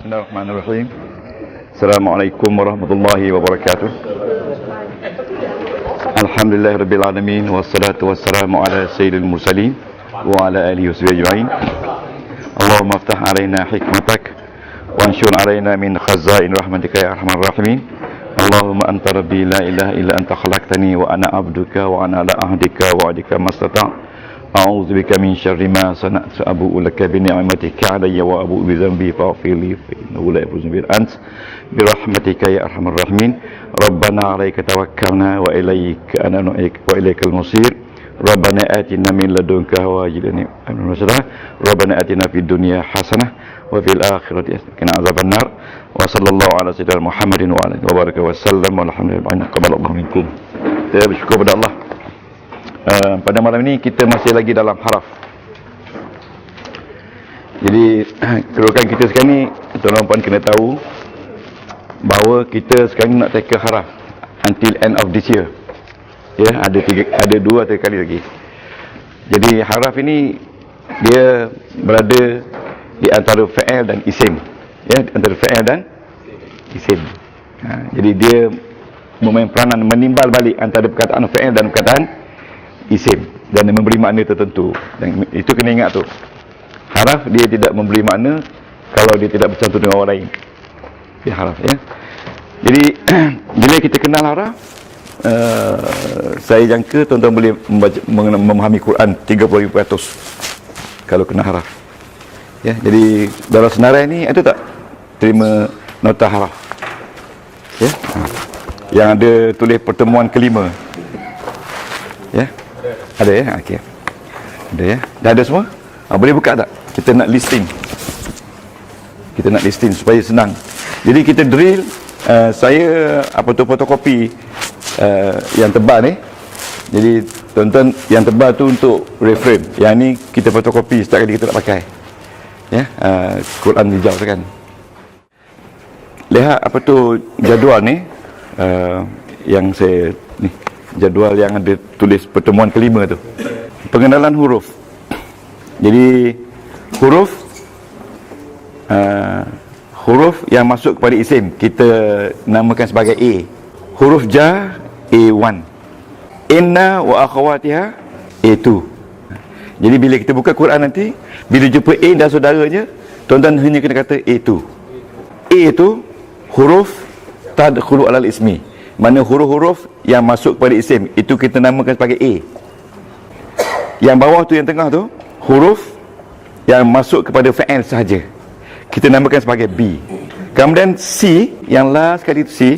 Bismillahirrahmanirrahim. Assalamualaikum warahmatullahi wabarakatuh. Alhamdulillahirabbil alamin wassalatu wassalamu ala sayyidil mursalin wa ala alihi washabihi ajma'in. Allahumma iftah alaina hikmatak wa anshur alaina min khazain rahmatika ya arhamar rahimin. Allahumma anta rabbi la ilaha illa anta khalaqtani wa ana abduka wa ana ala ahdika wa adika mastata'. A'udzubika min syarri ma sana'tu abu'u laka bi ni'matika 'alayya wa abu'u bi dhanbi faghfir li fa innahu la yaghfiru dhunuba ant bi rahmatika ya arhamar rahimin. Rabbana 'alaika tawakkalna wa ilaika ilaikal masir. Rabbana atina min ladunka hawajilan Rabbana atina fid dunya hasanah wa fil akhirati hasanah wa qina azabannar. Wa sallallahu ala sayyidina Muhammadin wa alihi wa baraka wa sallam walhamdulillahi qabbalallahu minkum. Saya bersyukur kepada Allah. Pada malam ini kita masih lagi dalam haraf. Jadi kedudukan kita sekarang ni, tuan-tuan puan kena tahu bahawa kita sekarang nak tackle haraf until end of this year. Ya, ada 2 atau 3 kali lagi. Jadi haraf ini dia berada di antara fa'il dan isim. Ya, antara fa'il dan isim. Jadi dia memain peranan menimbal balik antara perkataan fa'il dan perkataan isim dan memberi makna tertentu. Dan itu kena ingat tu. Haraf dia tidak memberi makna kalau dia tidak bercantum dengan orang lain. Dia haraf, ya. Jadi bila kita kenal haraf, saya jangka tuan-tuan boleh memahami Quran 30% kalau kena haraf. Ya, jadi dalam senarai ni ada tak terima nota haraf? Ya. Yang ada tulis pertemuan kelima. Ya. Ada ya? Okey. Ada ya? Dah ada semua? Boleh buka tak? Kita nak listing. Kita nak listing supaya senang. Jadi kita drill, saya fotokopi yang tebal ni. Jadi tuan-tuan yang tebal tu untuk reference. Yang ni kita fotokopi setiap kali kita nak pakai. Ya, Quran hijau tu kan. Lihat jadual ni, yang saya ni, jadual yang ada tulis pertemuan kelima tu. Pengenalan huruf. Jadi huruf yang masuk kepada isim kita namakan sebagai A. Huruf jar A1. Inna wa akhawatiha A2. Jadi bila kita buka Quran nanti, bila jumpa A dan saudaranya, tuan-tuan hanya kena kata A2. A itu huruf tadkhulu alal ismi. Mana huruf-huruf yang masuk kepada isim itu kita namakan sebagai A. Yang bawah tu, yang tengah tu, huruf yang masuk kepada fa'il sahaja, kita namakan sebagai B. Kemudian C, yang last sekali tu C,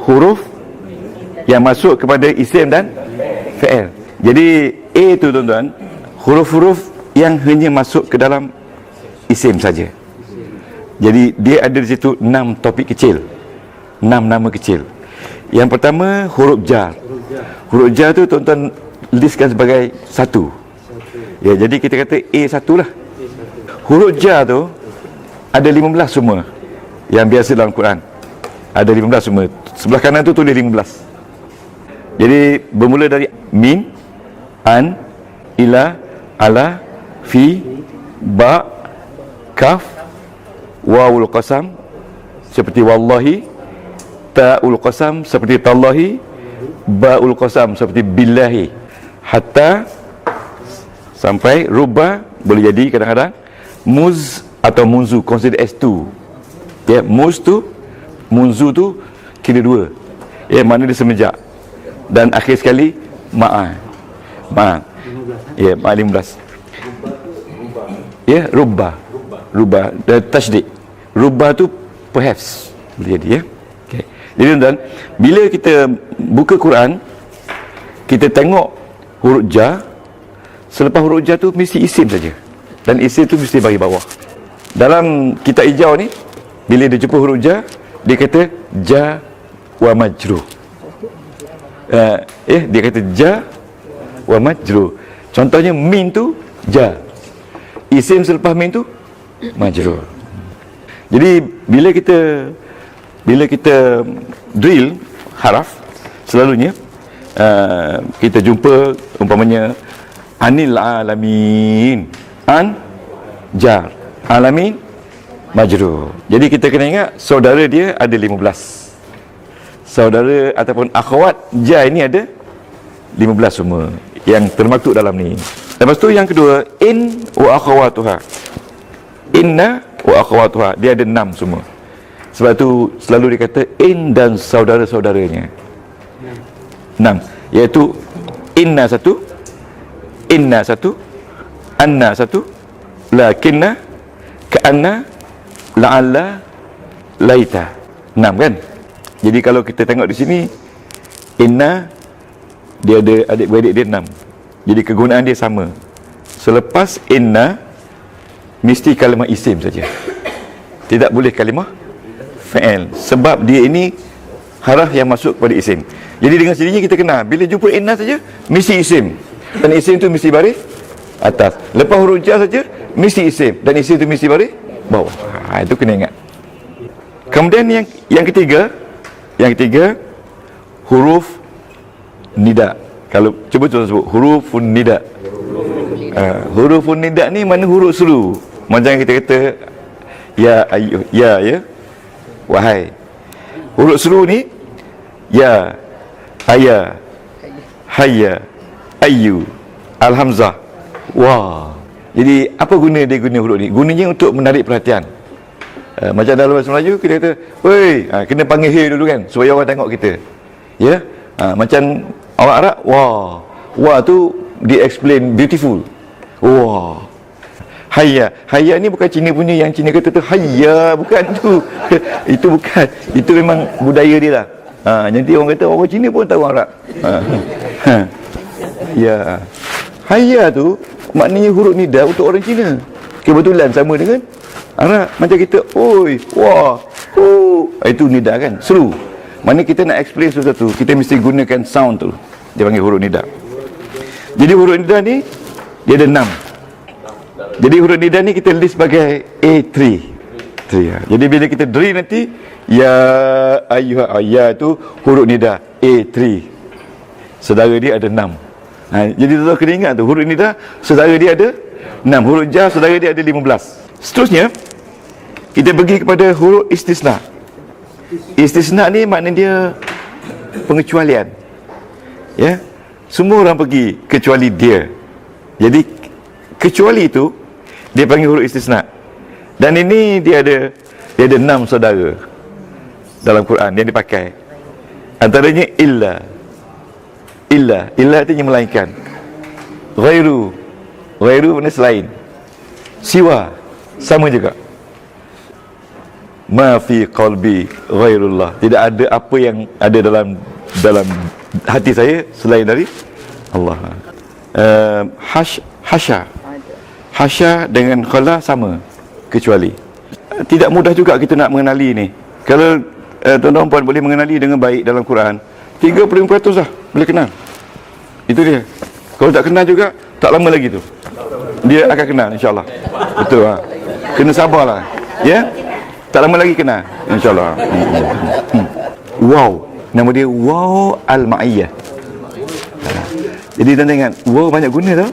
huruf yang masuk kepada isim dan fa'il. Jadi A tu tuan-tuan, huruf-huruf yang hanya masuk ke dalam isim saja. Jadi dia ada di situ 6 topik kecil, 6 nama kecil. Yang pertama huruf jar. Huruf jar tu tuan-tuan listkan sebagai 1. Ya, jadi kita kata A1 lah. Huruf jar tu ada 15 semua yang biasa dalam Quran. Ada 15 semua. Sebelah kanan tu tulis 15. Jadi bermula dari min, an, ila, ala, fi, ba, kaf, wawul qasam seperti wallahi, ta'ul qasam seperti tallahi, ba'ul qasam seperti billahi, hatta sampai ruba, boleh jadi kadang-kadang muz atau munzu, consider as 2. Ya, muz tu, munzu tu kira 2. Ya, mana dia semenjak. Dan akhir sekali ma'a. Ya, ma'a 15. Ya, ruba. Dan tasydid. Ruba tu perhaps boleh jadi, ya. Okay. Jadi tuan-tuan, bila kita buka Quran, kita tengok huruf jar. Selepas huruf jar tu mesti isim saja. Dan isim tu mesti bagi bawah. Dalam kitab hijau ni, bila dia jumpa huruf jar, dia kata ja wa majrur. Dia kata ja wa majrur. Contohnya min tu ja. Isim selepas min tu majrur. Jadi bila kita drill haraf, selalunya kita jumpa umpamanya anil alamin, an jar, alamin majrur. Jadi kita kena ingat saudara dia ada 15. Saudara ataupun akhwat ja ini ada 15 semua yang termaktub dalam ni. Lepas tu yang kedua, in wa akhawatuha. Inna wa akhawatuha, dia ada 6 semua. Sebab tu selalu dikata in dan saudara-saudaranya 6, iaitu inna satu, inna satu, anna satu, lakinna, ka'anna, la'alla, laita. 6 kan? Jadi kalau kita tengok di sini, inna dia ada adik-beradik dia 6. Jadi kegunaan dia sama. Selepas inna mesti kalimah isim saja. Tidak boleh kalimah fa'il, sebab dia ini haraf yang masuk kepada isim. Jadi dengan sendirinya kita kenal bila jumpa inna saja mesti isim, dan isim tu mesti baris atas. Lepas huruf jar saja mesti isim, dan isim tu mesti baris bawah. Itu kena ingat. Kemudian yang ketiga huruf nida. Kalau cuba sebut hurufun nida. Hurufun nida ni mana huruf seru. Macam kita kata ya ayyuh, ya wahai. Huruf seru ni ya, aya, hayya, ayyu, alhamzah. Wah. Jadi apa guna dia guna huruf ni? Gunanya untuk menarik perhatian. Macam dalam bahasa Melayu kita kata, "Woi, kena panggil hey dulu kan supaya orang tengok kita." Ya. Macam orang Arab, wah. Wah tu dia explain beautiful. Wah. Hayya. Hayya ni bukan Cina punya yang Cina kata tu hayya, bukan tu. Itu bukan. Itu memang budaya dia lah. Nanti orang kata orang Cina pun tahu orang Arab. Ya. Hayya tu maknanya huruf nida untuk orang Cina. Kebetulan sama dengan Arab. Macam kita, oi, wah, itu nida kan, seru. Mana kita nak explain sesuatu, kita mesti gunakan sound tu. Dia panggil huruf nida. Jadi huruf nida ni dia ada 6. Jadi huruf nida ni kita list sebagai A3. Jadi bila kita deri nanti ya ayyuha, ya tu huruf nida A3. Saudara dia ada 6. Jadi tuan-tuan kena ingat tu, huruf nida saudara dia ada 6, huruf jar saudara dia ada 15. Seterusnya kita pergi kepada huruf istisna. Istisna ni makna dia pengecualian. Ya. Semua orang pergi kecuali dia. Jadi kecuali itu dia panggil huruf istisna. Dan ini dia ada 6 saudara dalam Quran yang dipakai. Antaranya illa. Illa artinya melainkan. Ghairu makna selain. Siwa sama juga. Ma fi qalbi ghairullah. Tidak ada apa yang ada dalam hati saya selain dari Allah. Hasya dengan khala sama, kecuali. Tidak mudah juga kita nak mengenali ni. Kalau tuan-tuan puan boleh mengenali dengan baik dalam Quran, 35% lah boleh kenal. Itu dia. Kalau tak kenal juga, tak lama lagi tu dia akan kenal, insyaAllah. Betul lah. Kena sabarlah. Ya. Tak lama lagi kenal, insyaAllah. Wow. Nama dia waw al-ma'iyah. Jadi tuan-tuan ingat, waw banyak guna tau.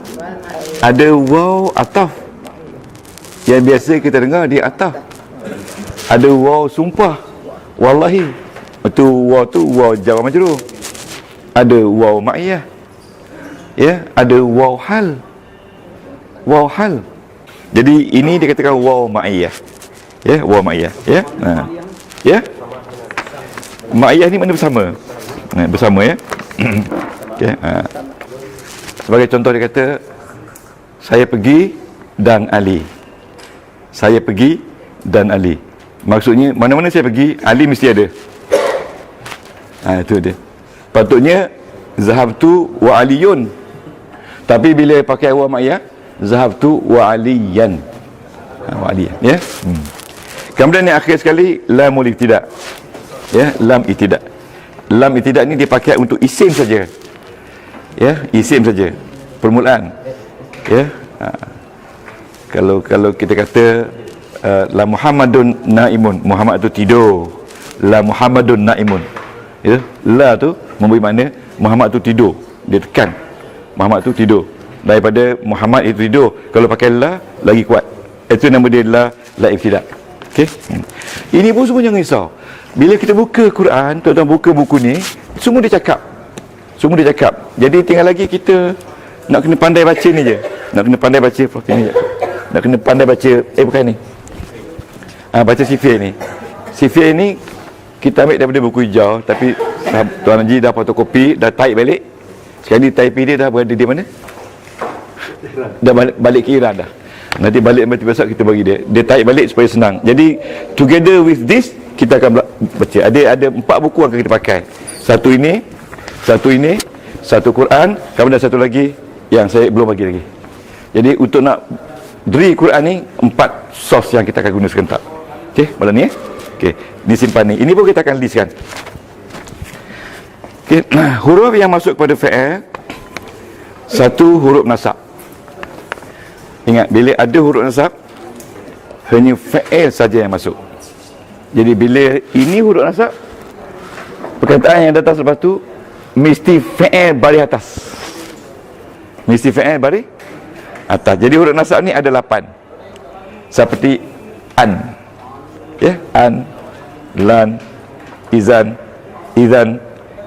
Ada waw ataf, yang biasa kita dengar dia ataf. Ada waw sumpah, wallahi. Itu waw tu waw jar majrur. Ada waw ma'iyah. Ya, ada waw hal. Waw hal. Jadi ini dikatakan waw ma'iyah. Ya, waw ma'iyah. Ya. Ya. Ma'iyah ni makna bersama. Bersama ya. Okay. Sebagai contoh dia kata, saya pergi dan Ali. Saya pergi dan Ali. Maksudnya mana-mana saya pergi, Ali mesti ada. Itu dia. Patutnya zahabtu wa aliyun. Tapi bila pakai wa ma'iyah, zahabtu wa aliyan. Wa aliyan, ya. Kemudian yang akhir sekali, lamul ibtida'. Ya, lam ibtida'. Lam ibtida' ni dipakai untuk isim saja. Ya, isim saja. Permulaan. Ya. Kalau kita kata la Muhammadun naimun, Muhammad tu tidur. La Muhammadun naimun. Ya, la tu memberi makna Muhammad tu tidur. Dia tekan. Muhammad tu tidur. Daripada Muhammad itu tidur, kalau pakai la lagi kuat. Itu nama dia la ibtida'. Okey. Ini pun semua jangan risau. Bila kita buka Quran, tuan-tuan buka buku ni, semua dia cakap. Semua dia cakap. Jadi tinggal lagi kita nak kena pandai baca ni je. Nak kena pandai baca ni je. Nak kena pandai baca, bukan ni. Baca sifir ni. Sifir ni kita ambil daripada buku hijau, tapi Tuan Haji dah fotokopi, dah type balik. Sekali type dia dah berada di mana? Dah balik ke Iran dah. Nanti balik besok kita bagi dia. Dia type balik supaya senang. Jadi together with this, kita akan baca. Ada 4 buku yang akan kita pakai. Satu ini, satu Quran, kemudian satu lagi yang saya belum bagi lagi. Jadi untuk nak dari Quran ni 4 source yang kita akan guna serentak. Okey, malam ni okey, disimpan ni. Ini pun kita akan listkan. Okey, huruf yang masuk kepada fi'il, satu huruf nasab. Ingat, bila ada huruf nasab, hanya fi'il saja yang masuk. Jadi bila ini huruf nasab, perkataan yang datang selepas tu mesti fi'il baris atas. Mesti fi'il baris atas. Jadi huruf nasab ni ada 8. Seperti an. Ya, an, lan, izan, idzan,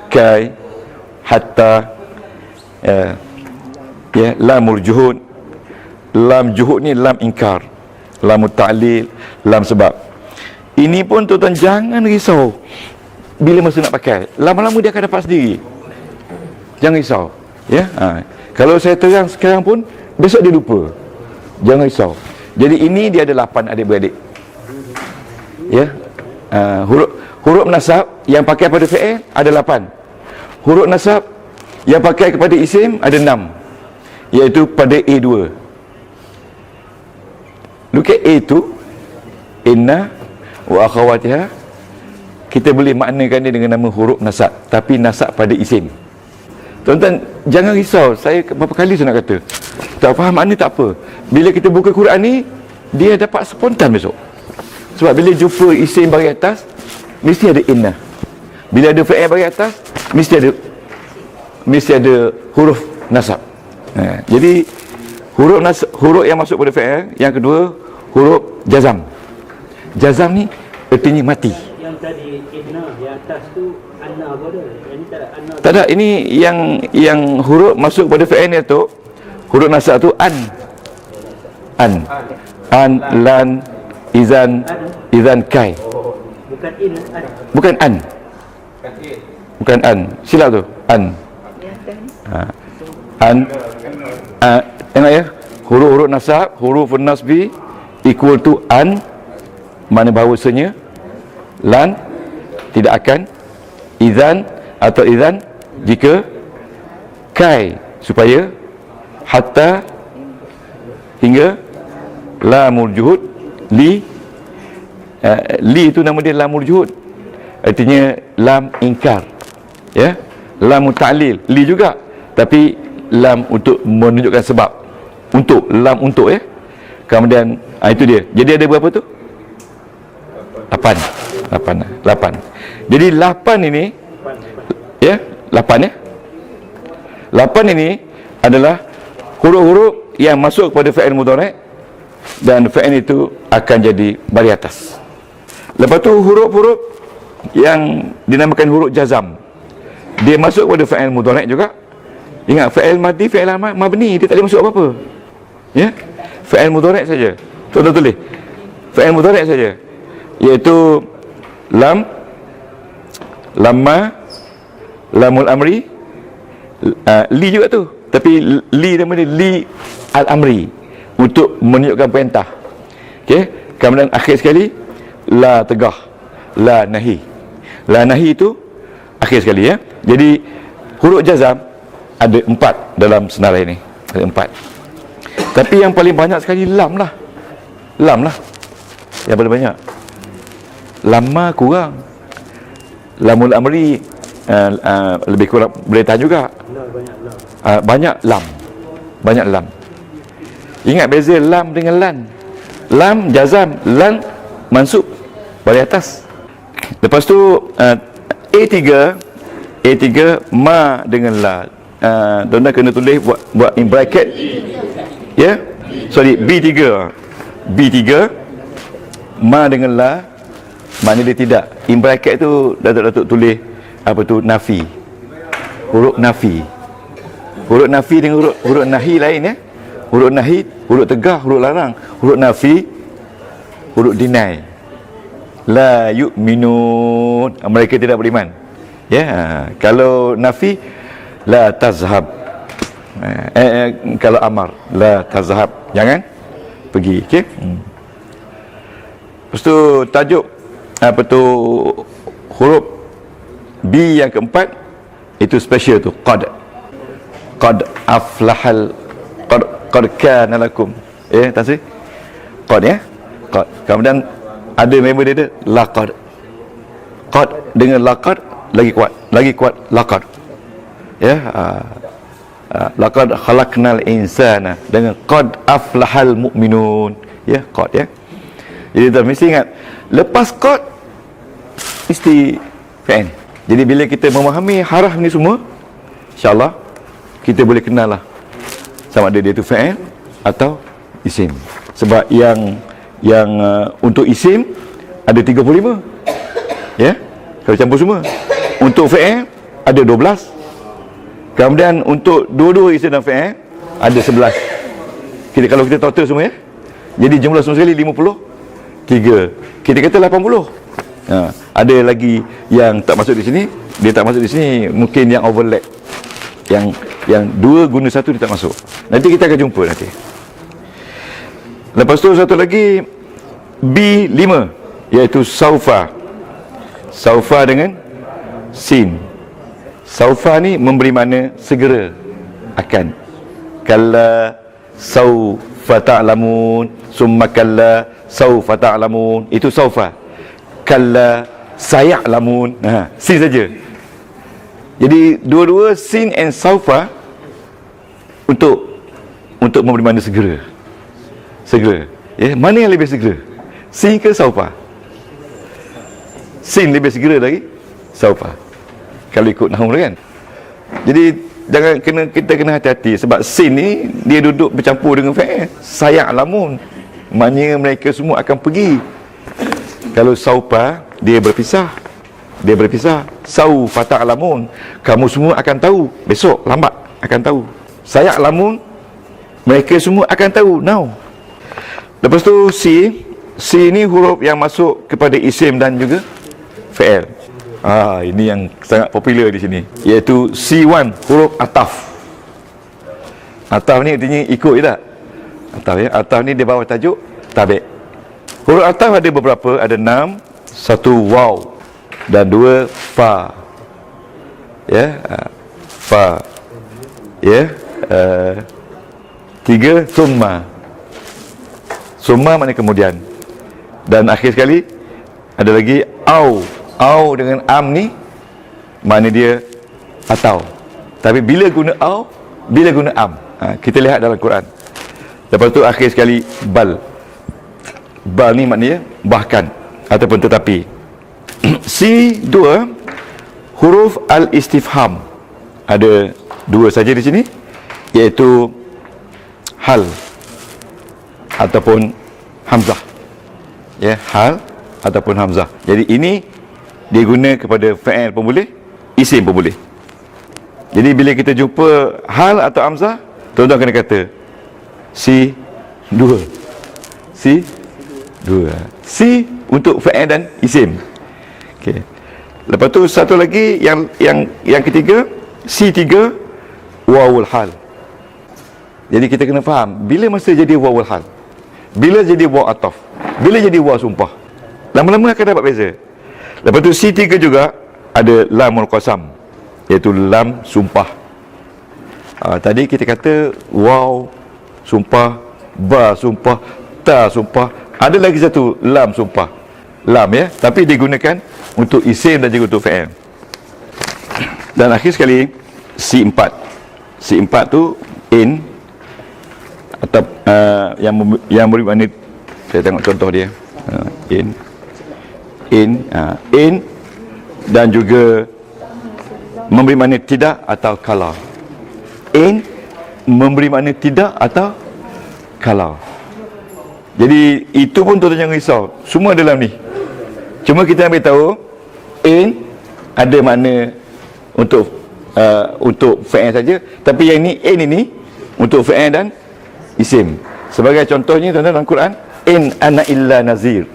kai, hatta, lamul juhud. Lam juhud ni lam ingkar, lam ta'lil, lam sebab. Ini pun tuan-tuan jangan risau bila masa nak pakai. Lama-lama dia akan dapat sendiri. Jangan risau. Ya. Kalau saya terang sekarang pun, besok dia lupa. Jangan risau. Jadi ini dia ada 8 adik-beradik. Ya. Huruf nasab yang pakai pada fi'il ada 8. Huruf nasab yang pakai kepada isim ada 6. Iaitu pada A2. Look at A2. Inna wa akhawatiha. Kita boleh maknakan dia dengan nama huruf nasab, tapi nasab pada isim. Tuan-tuan jangan risau. Saya berapa kali saya nak kata, tak faham makna tak apa. Bila kita buka Quran ni, dia dapat spontan besok. Sebab bila jumpa isim baris atas, mesti ada inna. Bila ada fi'il baris atas, mesti ada huruf nasab. Jadi huruf yang masuk pada fi'il, yang kedua huruf jazam. Jazam ni artinya mati. Yang tadi inna yang atas tu anna apa dah? Yang tak ada anna. Tak ada, ini yang huruf masuk pada fi'il ni tu huruf nasab tu an. An, lan, izan, kai. Bukan in, an. Bukan an. Bukan an. Silap tu. An. An. Tengok ya. Huruf-huruf nasab, huruf nasbi equal to an, mana bahawasanya lan tidak akan, izan atau izan jika, kai supaya, hatta hingga, lamul juhud, li itu nama dia lamul juhud, artinya lam ingkar, ya, lam ta'lil, li juga, tapi lam untuk menunjukkan sebab, untuk, lam untuk, ya. Kemudian itu dia. Jadi ada berapa tu? 8. Jadi 8 ini, ya, 8 ya. 8 ini adalah huruf-huruf yang masuk kepada fi'il mudhari', dan fi'il itu akan jadi baris atas. Lepas tu huruf-huruf yang dinamakan huruf jazam, dia masuk kepada fi'il mudhari' juga. Ingat, fi'il madhi, fi'il mabni, dia tak boleh masuk apa-apa. Ya, fi'il mudhari' saja. Tuan-tuan tulis fi'il mudhari' saja, iaitu lam, lamma, lamul amri, li juga tu, tapi li nama dia li al-amri, untuk menunjukkan perintah. Okey, kemudian akhir sekali la tegah, la nahi. La nahi itu akhir sekali, ya. Jadi huruf jazam ada 4 dalam senarai ini. Ada 4. Tapi yang paling banyak sekali lam lah. Lam lah yang paling banyak. Lama kurang. Lamul amri lebih kurang, boleh tahan juga. Banyak lam. Banyak lam. Ingat beza lam dengan lan. Lam jazam, lan mansub, baris atas. Lepas tu A3 ma dengan la. Tuan-tuan kena tulis buat in bracket. Ya? Sorry, B3 Ma dengan la, maknanya dia tidak. In bracket tu Datuk tulis apa tu, nafi. Huruf nafi. Huruf nafi dengan huruf nahi lain ya. Huruf nahi, huruf tegah, huruf larang. Huruf nafi, huruf deny. La yu'minun, mereka tidak beriman. Ya, kalau nafi, la tazhab. Kalau amar, la tazhab, jangan pergi. Okey. Lepas tu tajuk apa tu, huruf B yang keempat itu special tu, qad aflahal, qad kana lakum, tak sih, qad ya, qad. Kemudian ada member dia laqad, qad dengan laqad lagi kuat laqad ya. Laqad khalaqnal insana dengan qad aflahal mu'minun ya, qad ya. Jadi tuan mesti ingat, lepas qad mesti fi'il. Jadi bila kita memahami haraf ni semua, insya-Allah kita boleh kenal lah sama ada dia tu fi'il atau isim. Sebab yang untuk isim ada 35 ya, kalau campur semua. Untuk fi'il ada 12. Kemudian untuk dua-dua isim dan fi'il ada 11. Kalau kita total semua ya, jadi jumlah semua sekali 53. Kita kata 80. Ada lagi yang tak masuk di sini, dia tak masuk di sini, mungkin yang overlap, yang 2 guna 1 dia tak masuk. Nanti kita akan jumpa nanti. Lepas tu satu lagi B5, iaitu saufa. Saufa dengan sin. Saufa ni memberi makna segera akan. Kalla saufa ta'lamun, summa kalla saufa ta'lamun, itu saufa. Kalla saya'lamun, sin saja. Jadi dua-dua sin and saufa untuk memberi makna segera. Ya, mana yang lebih segera? Sin ke saufa? Sin lebih segera dari saufa, kalau ikut nahwu kan. Jadi kita kena hati-hati, sebab sin ni dia duduk bercampur dengan fi'il. Saya'lamun, maknanya mereka semua akan pergi. Kalau saufa, dia berpisah. Saufa ta'lamun, kamu semua akan tahu, besok lambat akan tahu. Saya'lamun, mereka semua akan tahu now. Lepas tu C ni huruf yang masuk kepada isim dan juga fi'il. Ini yang sangat popular di sini, iaitu C1, huruf ataf. Ataf ni artinya ikut je tak? Ataf ya. Ataf ni di bawah tajuk tabi'. Huruf ataf ada beberapa, ada 6, 1 waw dan 2 fa. Ya, fa. Ya, 3 summa. Summa maknanya kemudian. Dan akhir sekali ada lagi au. Au dengan am ni makna dia atau. Tapi bila guna au, bila guna am, kita lihat dalam Quran. Lepas tu akhir sekali bal. Bal ni maknanya bahkan ataupun tetapi. C2, huruf al-istifham. Ada 2 saja di sini, iaitu hal ataupun hamzah. Ya, hal ataupun hamzah. Jadi ini dia guna kepada fi'il pun boleh, isim pun boleh. Jadi bila kita jumpa hal atau hamzah, tuan-tuan kena kata C2. C untuk fi'il dan isim. Okey. Lepas tu satu lagi yang ketiga, C3, wawul hal. Jadi kita kena faham bila masa jadi wawul hal, bila jadi waw ataf, bila jadi waw sumpah. Lama-lama akan dapat beza. Lepas tu C3 juga ada lamul qasam, iaitu lam sumpah. Tadi kita kata waw sumpah, ba sumpah, ta sumpah. Ada lagi satu lam sumpah. Lam ya, tapi digunakan untuk isim dan juga untuk fi'il. Dan akhir sekali C4. C4 tu in atau yang beri makna, saya tengok contoh dia. In dan juga memberi makna tidak atau kalau. In memberi makna tidak atau kalau. Jadi itu pun tuan-tuan jangan risau, semua dalam ni. Cuma kita nak beritahu in ada makna untuk fa'il saja, tapi yang ni in ini untuk fa'il dan isim. Sebagai contohnya tuan-tuan dalam Quran, in ana illa nazir.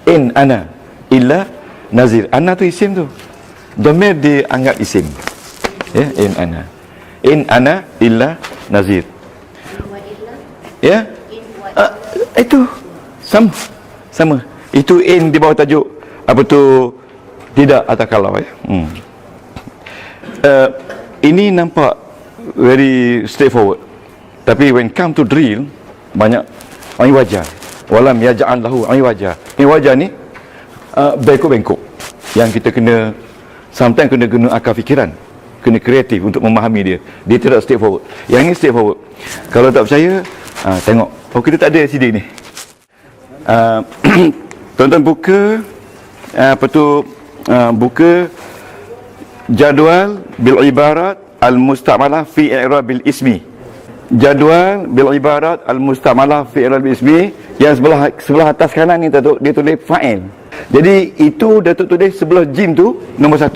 In ana illa nazir. Ana tu isim tu. Dhamir dianggap isim. Ya, in ana. In ana illa nazir. Ya. Itu sama. Itu in di bawah tajuk apa tu, tidak atau kalau, ya. Ini nampak very straightforward, tapi when come to drill banyak wajah. Walam yaj'al lahu wajah. Ini wajah ni bengkok-bengkok yang kita kena sometimes kena guna akal fikiran, kena kreatif untuk memahami dia. Dia tidak straightforward. Yang ini straightforward. Kalau tak percaya, tengok. Oh, kita tak ada CD ni. Tuan-tuan buka buka jadual bil ibarat al musta'malah fi i'rab bil ismi. Jadual bil ibarat al musta'malah fi i'rab bil ismi, yang sebelah atas kanan ni dia tulis fa'il. Jadi itu Datuk tulis sebelah jim tu nombor 1.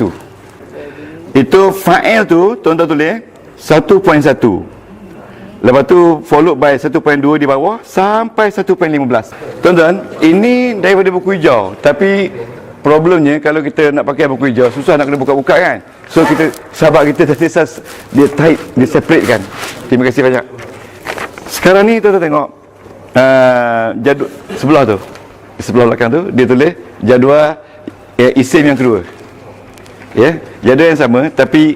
Itu fa'il tu tuan-tuan tulis 1.1. Lepas tu followed by 1.2 di bawah sampai 1.15. Tuan-tuan, ini daripada buku hijau, tapi problemnya kalau kita nak pakai buku hijau susah nak kena buka-buka kan. So kita, sahabat kita dia tight, dia separate kan. Terima kasih banyak. Sekarang ni tuan-tuan tengok jadual sebelah tu, sebelah belakang tu dia tulis jadual isim yang kedua. Ya, jadual yang sama tapi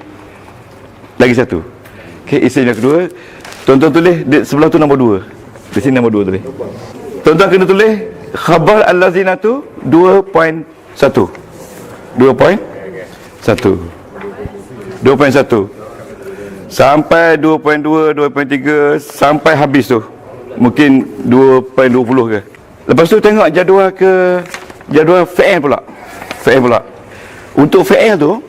lagi satu. Okey, isim yang kedua. Tuan-tuan tulis di sebelah tu nombor 2. Di sini nombor 2 tulis. Tuan-tuan kena tulis khabar allazina tu 2.1. 2.1 sampai 2.2, 2.3 sampai habis tu mungkin 2.20 ke. Lepas tu tengok jadual fa'il pula. Untuk fa'il tu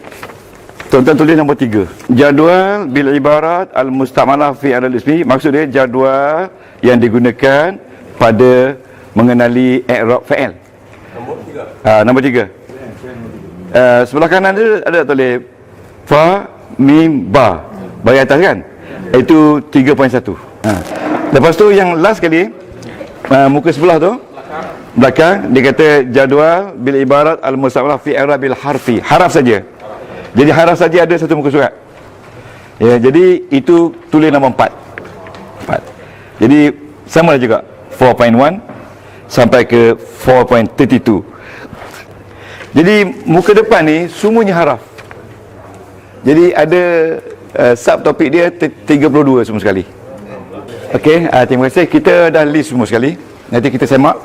tuan-tuan tulis nombor 3. Jadual bil ibarat al musta'malah fi al ismi, maksud dia jadual yang digunakan pada mengenali i'rab fa'il. Nombor 3. Sebelah kanan tu ada tulis fa mim ba. Bagi atas kan? Itu 3.1. Lepas tu yang last kali muka sebelah tu belakang dia kata jadual bil ibarat al musta'malah fi i'rab bil harfi. Haraf saja. Jadi haraf saja ada satu muka surat. Ya, jadi itu tulis nombor 4. Jadi sama juga 4.1 sampai ke 4.32. Jadi muka depan ni semuanya haraf. Jadi ada subtopik dia 32 semua sekali. Okey, terima kasih. Kita dah list semua sekali. Nanti kita semak.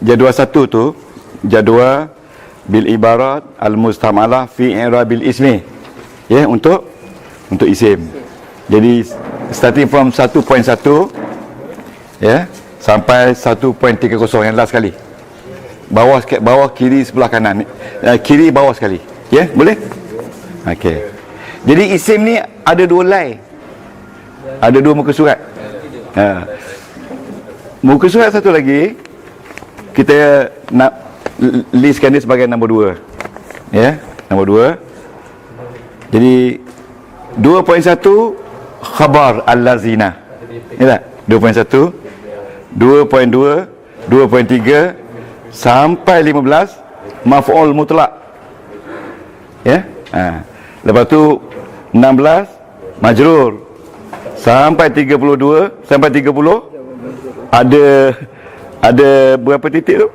Jadual 1 tu jadual bil ibarat al musta'malah fi i'rab bil ismi. Ya, untuk isim. Jadi starting from 1.1 ya sampai 1.30 yang last sekali. Bawah kiri sebelah kanan. Kiri bawah sekali. Ya, boleh? Okey. Jadi isim ni ada 2 line. Ada 2 muka surat. Muka surat satu lagi kita nak listkan dia sebagai nombor 2. Ya, nombor 2. Jadi 2.1 khabar allazina. Ya tak? 2.1, 2.2, 2.3 sampai 15 maf'ul mutlak. Ya. Lepas tu 16 majrur sampai 32 sampai 30 ada berapa titik tu?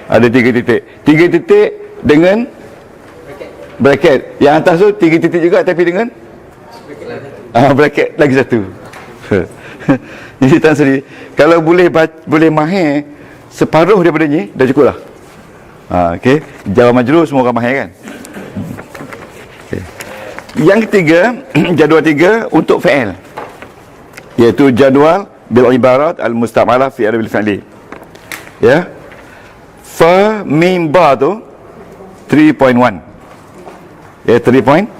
Ada 3 titik. 3 titik dengan bracket. Yang atas tu 3 titik juga tapi dengan bracket lagi satu. Jadi Tan Sri, kalau boleh mahir separuh daripada ni dah cukup lah. Okey, Jawa majrur semua orang mahir kan. Okay. Yang ketiga, jadual 3 untuk fa'il, iaitu jadual bil ibarat al musta'malah fi i'rab al fi'li. Ya. Fa mim ba tu 3.1. Ya, 3.1.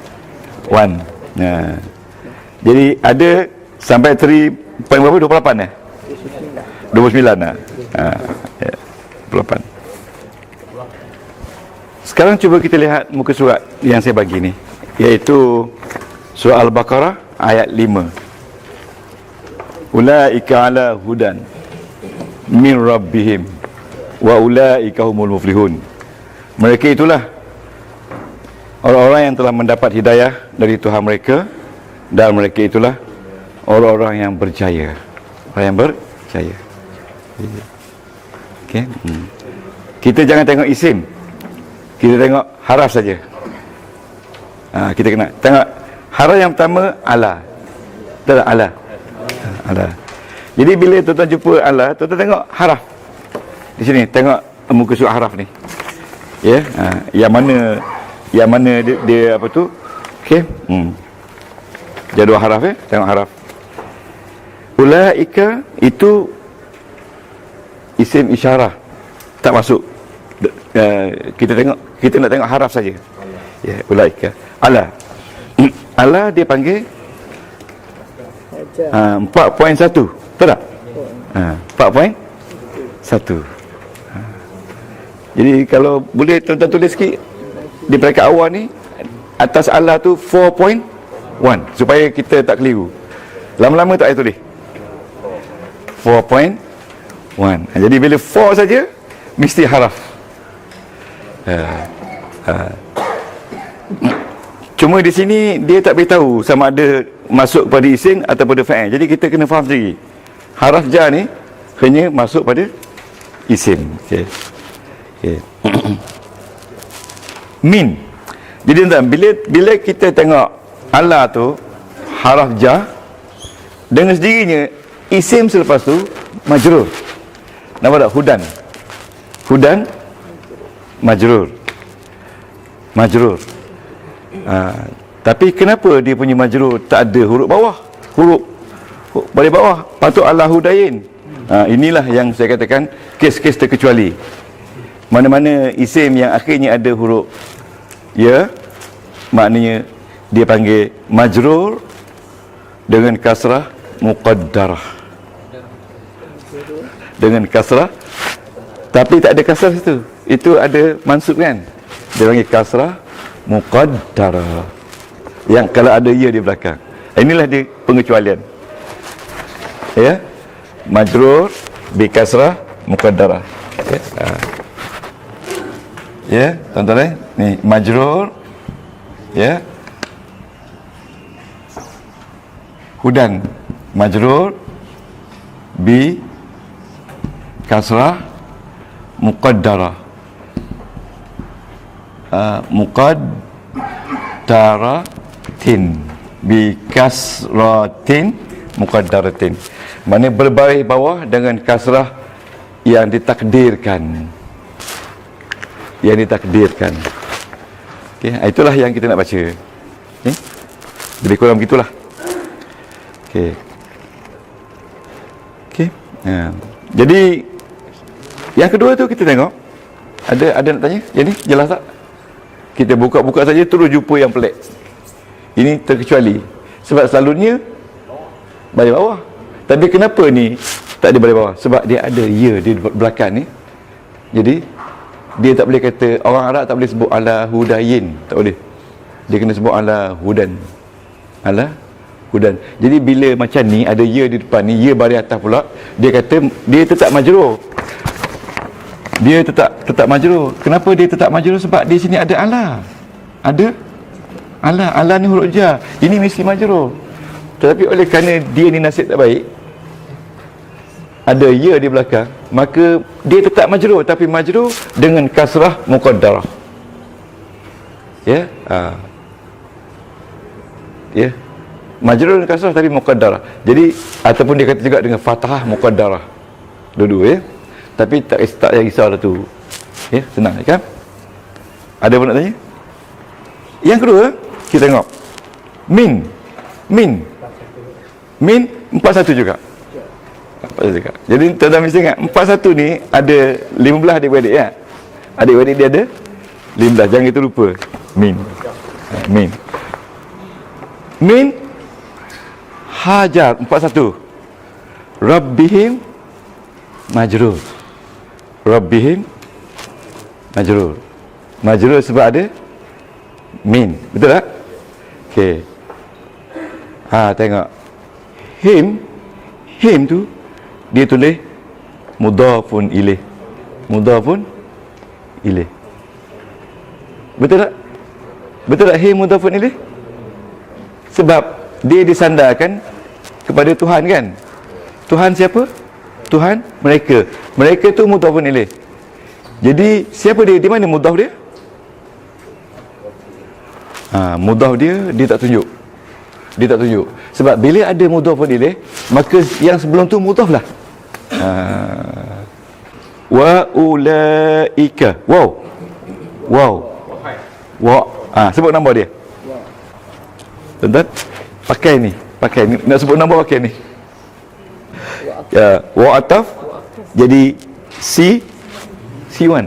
Jadi ada sampai 3 point berapa? 28 29 lah. Ya, 28. Sekarang cuba kita lihat muka surat yang saya bagi ni, iaitu surah Al-Baqarah ayat 5. Ulaika ala hudan min rabbihim wa ulaika humul muflihun. Mereka itulah orang-orang yang telah mendapat hidayah dari Tuhan mereka, dan mereka itulah orang-orang yang berjaya. Orang yang berjaya. Okey. Kita jangan tengok isim, kita tengok haraf saja. Kita kena tengok haraf yang pertama ala. Betul tak? Ala. Ala. Jadi bila tuan-tuan jumpa ala, tuan-tuan tengok haraf. Di sini tengok muka surat haraf ni. Ya, yang mana dia apa tu? Okey. Jadual haraf tengok haraf. Ulaika itu isim isyarah, tak masuk. Kita nak tengok haraf saja. Ya, ulaika. Ala. Ala dia panggil 4.1. Betul tak? 4.1. Jadi kalau boleh tuan-tuan tulis sikit di peringkat awal ni, atas ala tu 4.1, supaya kita tak keliru. Lama-lama tak payah tulis 4.1. Jadi bila 4 saja mesti haraf. Cuma di sini dia tak beritahu sama ada masuk pada isim atau pada fa'il. Jadi kita kena faham sendiri. Haraf jar ni hanya masuk pada isim. Okey. Min. Jadi tuan, bila kita tengok ala tu haraf jar, dengan sendirinya isim selepas tu majrur. Nampak tak? Hudan. Hudan majrur. Majrur. Tapi kenapa dia punya majrur tak ada huruf bawah? Huruf balik bawah patut ala hudayin. Inilah yang saya katakan kes-kes terkecuali. Mana-mana isim yang akhirnya ada huruf ya, maknanya dia panggil majrur dengan kasrah muqaddarah. Dengan kasrah, tapi tak ada kasrah situ. Itu ada mansub kan? Dia panggil kasrah muqaddarah. Yang kalau ada ya di belakang. Inilah dia pengecualian. Ya. Majrur bi kasrah muqaddarah. Ya, tuan-tuan ni majrur ya. Hudan majrur bi kasrah muqaddarah. Muqaddaratin bi kasratin muqaddaratin. Mana berbaris bawah dengan kasrah yang ditakdirkan. Yang ditakdirkan. Okey, itulah yang kita nak baca. Okey. Lebih kurang begitulah. Okey. Okey. Jadi yang kedua tu kita tengok ada nak tanya? Yang ni jelas tak? Kita buka-buka saja terus jumpa yang pelik. Ini terkecuali. Sebab selalunya balik bawah. Tapi kenapa ni tak ada balik bawah? Sebab dia ada ya di belakang ni. Jadi dia tak boleh kata, orang Arab tak boleh sebut ala hudayin, tak boleh. Dia kena sebut ala hudan. Ala hudan. Jadi bila macam ni ada ya di depan ni, ya baris atas pula, dia kata dia tetap majrur. Dia tetap majrur. Kenapa dia tetap majrur? Sebab di sini ada ala. Ada ala. Ala ni huruf jar. Ini mesti majrur. Tetapi oleh kerana dia ni nasib tak baik, ada ya di belakang, maka dia tetap majrur, tapi majrur dengan kasrah muqaddarah. Ya. Ya. Majrur dengan kasrah tapi muqaddarah. Jadi ataupun dia kata juga dengan fathah muqaddarah. Dua-dua ya. Tapi tak payah risaulah tu. Ya, senang kan? Ada apa nak tanya? Yang kedua, kita tengok min 41 juga. Jadi tuan-tuan mesti ingat 41 ni ada 15 adik-beradik ya. Adik-beradik dia ada 15, jangan kita lupa. Min hajar 41. Rabbihim majrur. Rabbihim majrur. Majrur sebab ada min. Betul tak? Okey. Tengok. Him tu dia tulis mudhafun ilaih. Mudhafun ilaih. Betul tak? Betul tak him mudhafun ilaih? Sebab dia disandarkan kepada Tuhan kan? Tuhan siapa? Tuhan mereka. Mereka tu mudhafun ilaih. Jadi siapa dia? Di mana mudhaf dia? Mudhaf dia tak tunjuk. Dia tak tunjuk. Sebab bila ada mudhafun ilaih, maka yang sebelum tu mudhaf lah. Wa ulaika. Wow. Sebut nombor dia. Tuan-tuan, pakai ni. Nak sebut nombor pakai ni. Wa ataf jadi C1.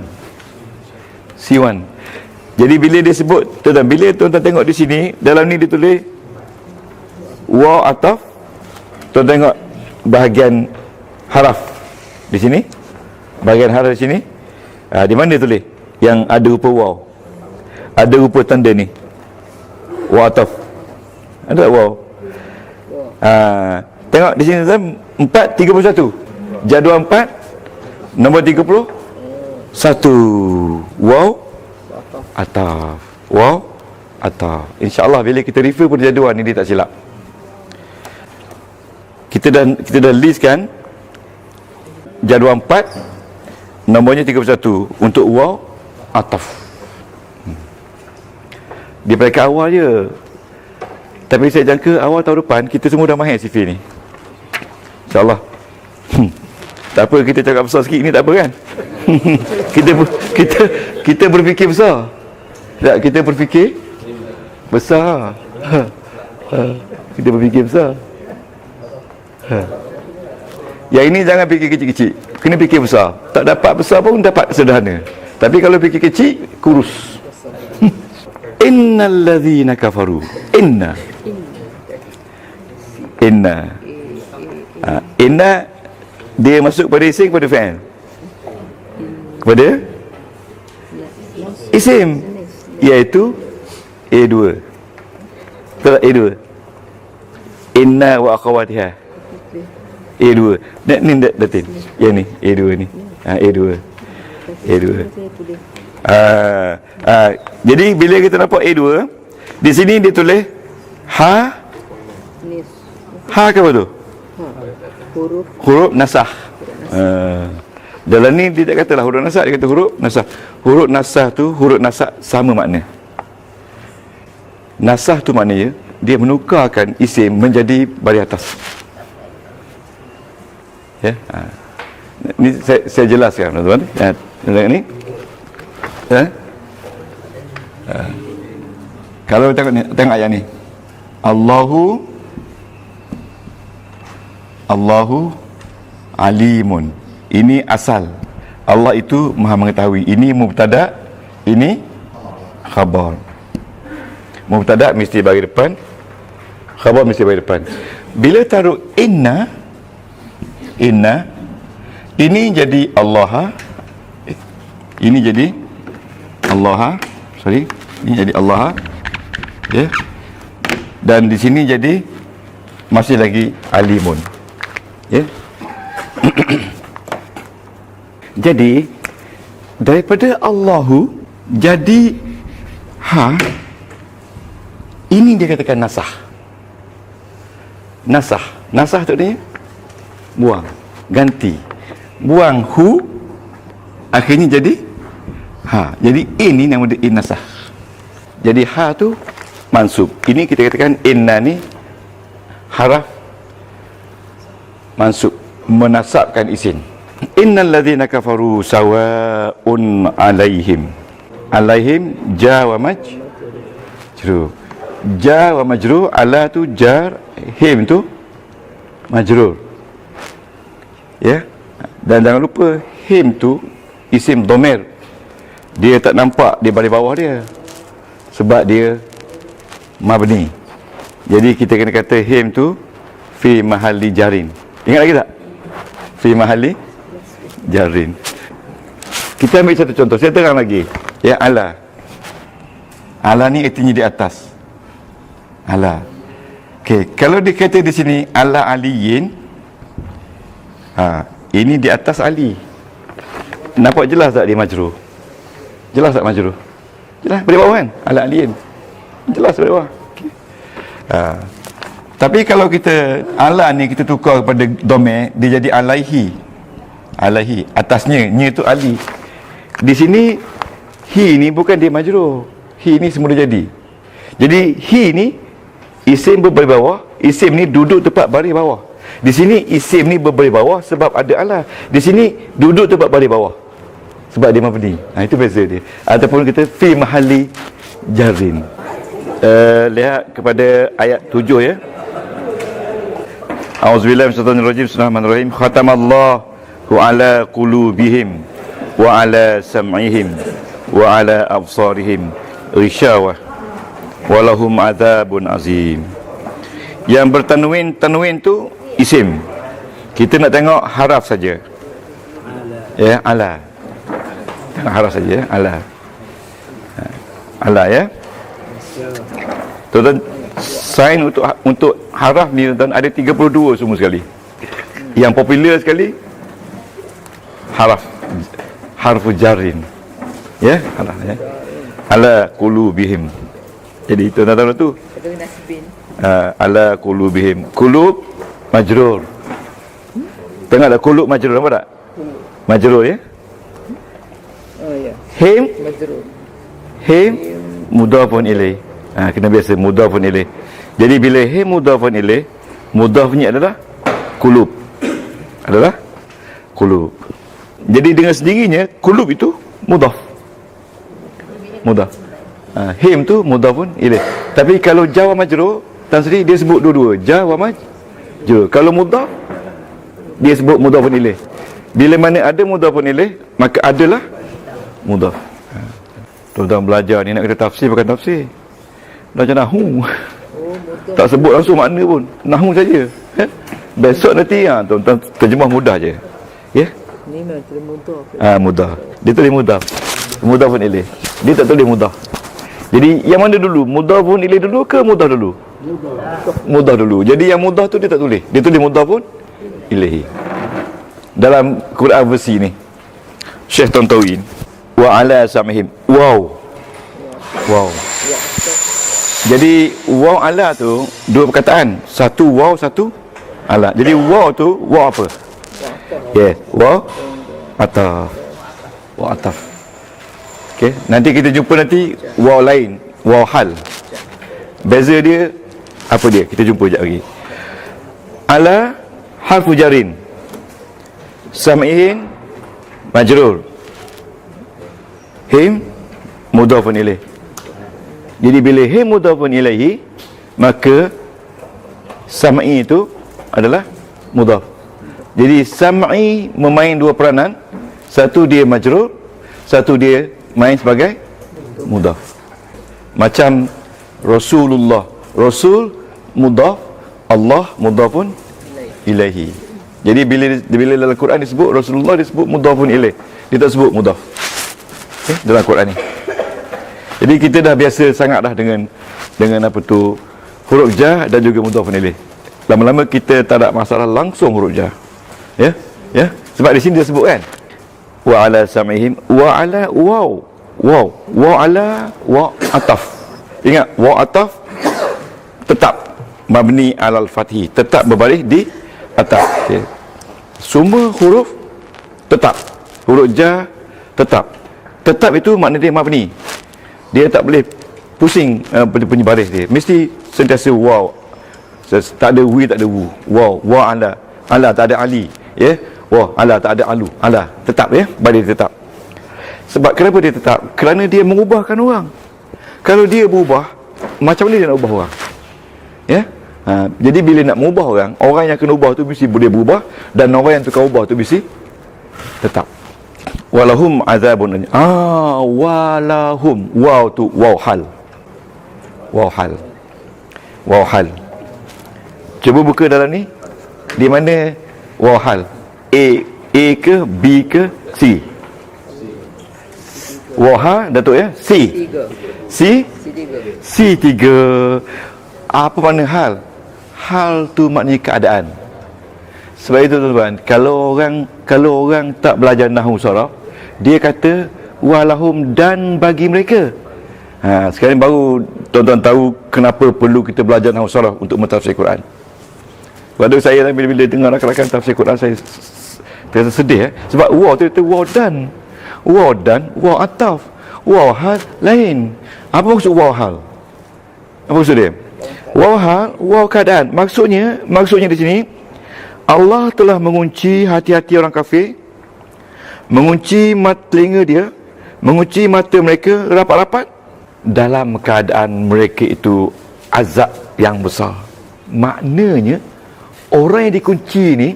Jadi bila dia sebut, tuan-tuan, bila tuan-tuan tengok di sini, dalam ni dia tulis wa ataf. Tuan tengok bahagian haraf di sini. Bahagian haraf di sini. Di mana dia tulis? Yang ada rupa waw. Ada rupa tanda ni. Wa ataf. Ada tak waw? Tengok di sini tuan, 4:31. Jadual 4 nombor 31. Waw ataf. Waw ataf. InsyaAllah bila kita refer pada jadual ni dia tak silap. Kita dah listkan jadual 4 nombornya 31 untuk waw ataf. Dia peringkat awal je. Tapi saya jangka awal tahun depan kita semua dah mahir CV ni. InsyaAllah. Tak apa, kita cakap besar sikit ni tak apa kan? kita berfikir besar. Tak, kita berfikir besar. Kita berfikir besar. Yang ini jangan fikir kecil-kecil. Kena fikir besar. Tak dapat besar pun dapat sederhana. Tapi kalau fikir kecil, kurus. Innal ladzina kafaru. Inna dia masuk pada isim kepada fi'il. Kepada isim, iaitu A2. Betul tak A2? Inna wa akhawatiha. A2. Ni datin. Yang ni A2 ni. A2. Jadi bila kita nampak A2, di sini dia tulis ha ke apa tu? Huruf nasah. Dalam ni dia tak katalah huruf nasah, dia kata huruf nasah. Huruf nasah tu, huruf nasah sama makna. Nasah tu maknanya dia menukarkan isim menjadi baris atas. Ya. Ni saya jelaskan tuan-tuan. Tengok ni. Kalau tengok ayat ni. Allahu alimun. Ini asal. Allah itu maha mengetahui. Ini mubtada, ini khabar. Mubtada mesti bagi depan, khabar mesti bagi depan. Bila taruh inna, ini jadi Allah. Ini jadi Allah. Ini jadi Allah. Ya. Dan di sini jadi masih lagi alimun. Ya. Jadi daripada Allahu jadi ini dia katakan nasah. Nasah tu dia buang, ganti. Buang hu, akhirnya jadi Jadi ini nama dia nasah. Jadi tu mansub. Ini kita katakan inna ni haraf mansub, menasabkan isim. Innal ladzina kafaru sawa'un alaihim. Alaihim ja wa majrur. Ja wa majrur, ala tu jar, him tu majrur. Ya. Dan jangan lupa him tu isim dhamir. Dia tak nampak di baris bawah dia sebab dia mabni. Jadi kita kena kata him tu fi mahalli jarin. Ingat lagi tak? Fi mahalli jarin. Kita ambil satu contoh, saya terang lagi. Ya, ala. Ala ni artinya di atas. Ala. Okey, kalau dikata di sini ala aliyin, ini di atas Ali. Nampak jelas tak dia majrur? Jelas tak majrur? Jelas dari bawah kan? Ala aliyin. Jelas dari bawah. Okay. Tapi kalau kita ala ni kita tukar kepada domain, dia jadi alaihi. Alaihi, atasnya, nya tu Ali. Di sini hi ni bukan dia majrur. Hi ni semula jadi. Jadi hi ni isim berbaris bawah, isim ni duduk tepat baris bawah. Di sini isim ni berbaris bawah sebab ada ala. Di sini duduk tepat baris bawah sebab dia mabni. Itu beza dia. Ataupun kita fi mahalli jarin. Lihat kepada ayat 7 ya. A'udzubillahi minasyaitonir rajim. Bismillahirrahmanirrahim. Khatamallahu ala qulubihim wa ala sam'ihim wa ala absarihim ghishawah walahum adzabun azim. Yang bertanwin tu isim. Kita nak tengok haraf saja. Ya, ala. Tengok haraf saja ya, ala. Ala ya. Tuan-tuan, sign untuk haraf ni tuan-tuan ada 32 semua sekali. Yang popular sekali harfu jarin. Ya, haraf ya. Ala qulubihim. Jadi tuan-tuan tu ala qulubihim. Qulub majrur. Tengok tak qulub majrur, nampak tak? Majrur ya. Oh ya. Him Majrur. him mudhafun ilaih. Kena biasa mudhafun ilaih. Jadi bila him mudhafun ilaih, mudhafnya adalah qulub. Adalah qulub. Jadi dengan sendirinya qulub itu mudhaf. Mudhaf. Him tu mudhafun ilaih. Tapi kalau ja wa majrur, Tan Sri dia sebut dua-dua, ja wa majrur. Kalau mudhaf dia sebut mudhafun ilaih. Bila mana ada mudhafun ilaih, maka adalah mudhaf. Tuan-tuan belajar ni nak kena tafsir bukan tafsir. Belajar nahwu. Tak sebut langsung makna pun. Nahwu saja. Besok nanti tuan-tuan terjemah mudah je. Ya? Ni macam mudah. Mudah. Dia tulis mudah. Mudhafun ilaih. Dia tak tulis mudah. Jadi yang mana dulu? Mudhafun ilaih dulu ke mudah dulu? Mudah dulu. Jadi yang mudah tu dia tak tulis. Dia tulis mudhafun ilaihi. Dalam Quran versi ni, Syekh Tontoin, wa ala samihim. Wow. Jadi waw ala tu dua perkataan. Satu waw, satu ala. Jadi waw tu waw apa? Ya, waw ataf. Waw ataf. Okey, nanti kita jumpa nanti waw lain, waw hal. Beza dia apa dia? Kita jumpa sekejap lagi. Ala harfu jarin. Sam'in majrur. Him mudhafun ilaih. Jadi bila him mudhafun ilaihi, maka sam'i itu adalah mudhaf. Jadi sam'i memain dua peranan. Satu dia majrur, satu dia main sebagai mudhaf. Macam Rasulullah, Rasul mudhaf, Allah mudhafun ilaihi. Jadi bila dalam Quran disebut Rasulullah, disebut mudhafun ilaih. Dia tak sebut mudhaf. Dalam Quran ni. Jadi kita dah biasa sangat dah dengan apa tu, huruf jar dan juga mudhafun ilaih. Lama-lama kita tak ada masalah langsung huruf jar. Ya. Sebab di sini dia sebut kan, wa ala sam'ihim wa ala waw ala wa ataf. Ingat, wa ataf tetap mabni alal fathi, tetap berbaris di atas. Okay. Semua huruf tetap. Huruf jar tetap. Tetap itu makna dia mabni. Dia tak boleh pusing punya baris dia. Mesti sentiasa waw. Tak ada wi, tak ada wu. Waw, wa ala. Ala tak ada ali. Ya. Wah, ala tak ada alu. Ala tetap ya, baris tetap. Sebab kenapa dia tetap? Kerana dia mengubahkan orang. Kalau dia berubah, macam mana dia nak ubah orang? Ya. Jadi bila nak mengubah orang yang kena ubah tu mesti boleh berubah, dan orang yang tukar ubah tu mesti tetap. Walahum azabun. Walahum. Waw tu waw hal. Waw hal. Cuba buka dalam ni. Di mana waw hal? A ke, B ke, C? Waw ha, Datuk ya? C. Tiga. C? C3. C3. Apa makna hal? Hal tu maknanya keadaan. Sebab itu tuan-tuan, kalau orang tak belajar nahwu saraf, dia kata walahum dan bagi mereka. Sekarang baru tuan-tuan tahu kenapa perlu kita belajar nahwu saraf untuk mentafsir Quran. Pada saya bila dengar rakan-rakan tafsir Quran, saya terasa sedih sebab waw tu kata waw dan waw ataf, waw hal lain. Apa maksud waw hal? Apa maksud dia? Waw hal, waw keadaan. Maksudnya di sini Allah telah mengunci hati-hati orang kafir, mengunci telinga dia, mengunci mata mereka rapat-rapat dalam keadaan mereka itu azab yang besar. Maknanya orang yang dikunci ni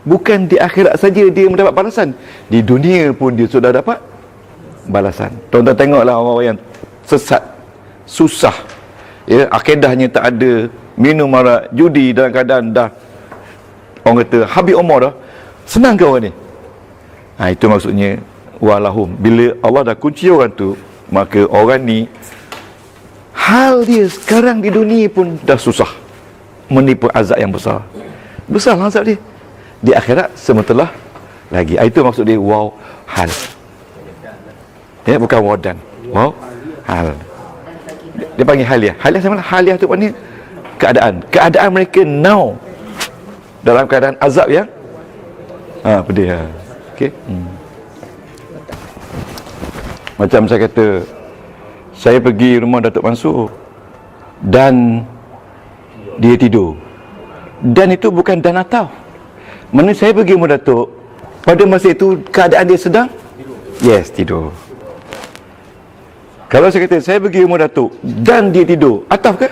bukan di akhirat saja dia mendapat balasan, di dunia pun dia sudah dapat balasan. Tuan-tuan tengoklah orang yang sesat, susah, ya, akidahnya tak ada, minum arak, judi dalam keadaan dah orang kata habis umur dah, senang ke orang ni? Itu maksudnya walahum. Bila Allah dah kunci orang tu, maka orang ni hal dia sekarang di dunia pun dah susah, menipu azab yang besar. Besarlah azab dia. Di akhirat semetelah lagi. Itu maksud dia waw hal. Ya, bukan wadan. Waw hal. Dia panggil haliah. Haliah sama lah. Haliah tu maknanya keadaan. Keadaan mereka now dalam keadaan azab yang pedih. Okey. Macam saya kata, saya pergi rumah Datuk Mansur dan dia tidur. Dan itu bukan dan atau. Mana saya pergi rumah Datuk, pada masa itu keadaan dia sedang tidur. Kalau saya kata saya pergi rumah Datuk dan dia tidur, ataf ke?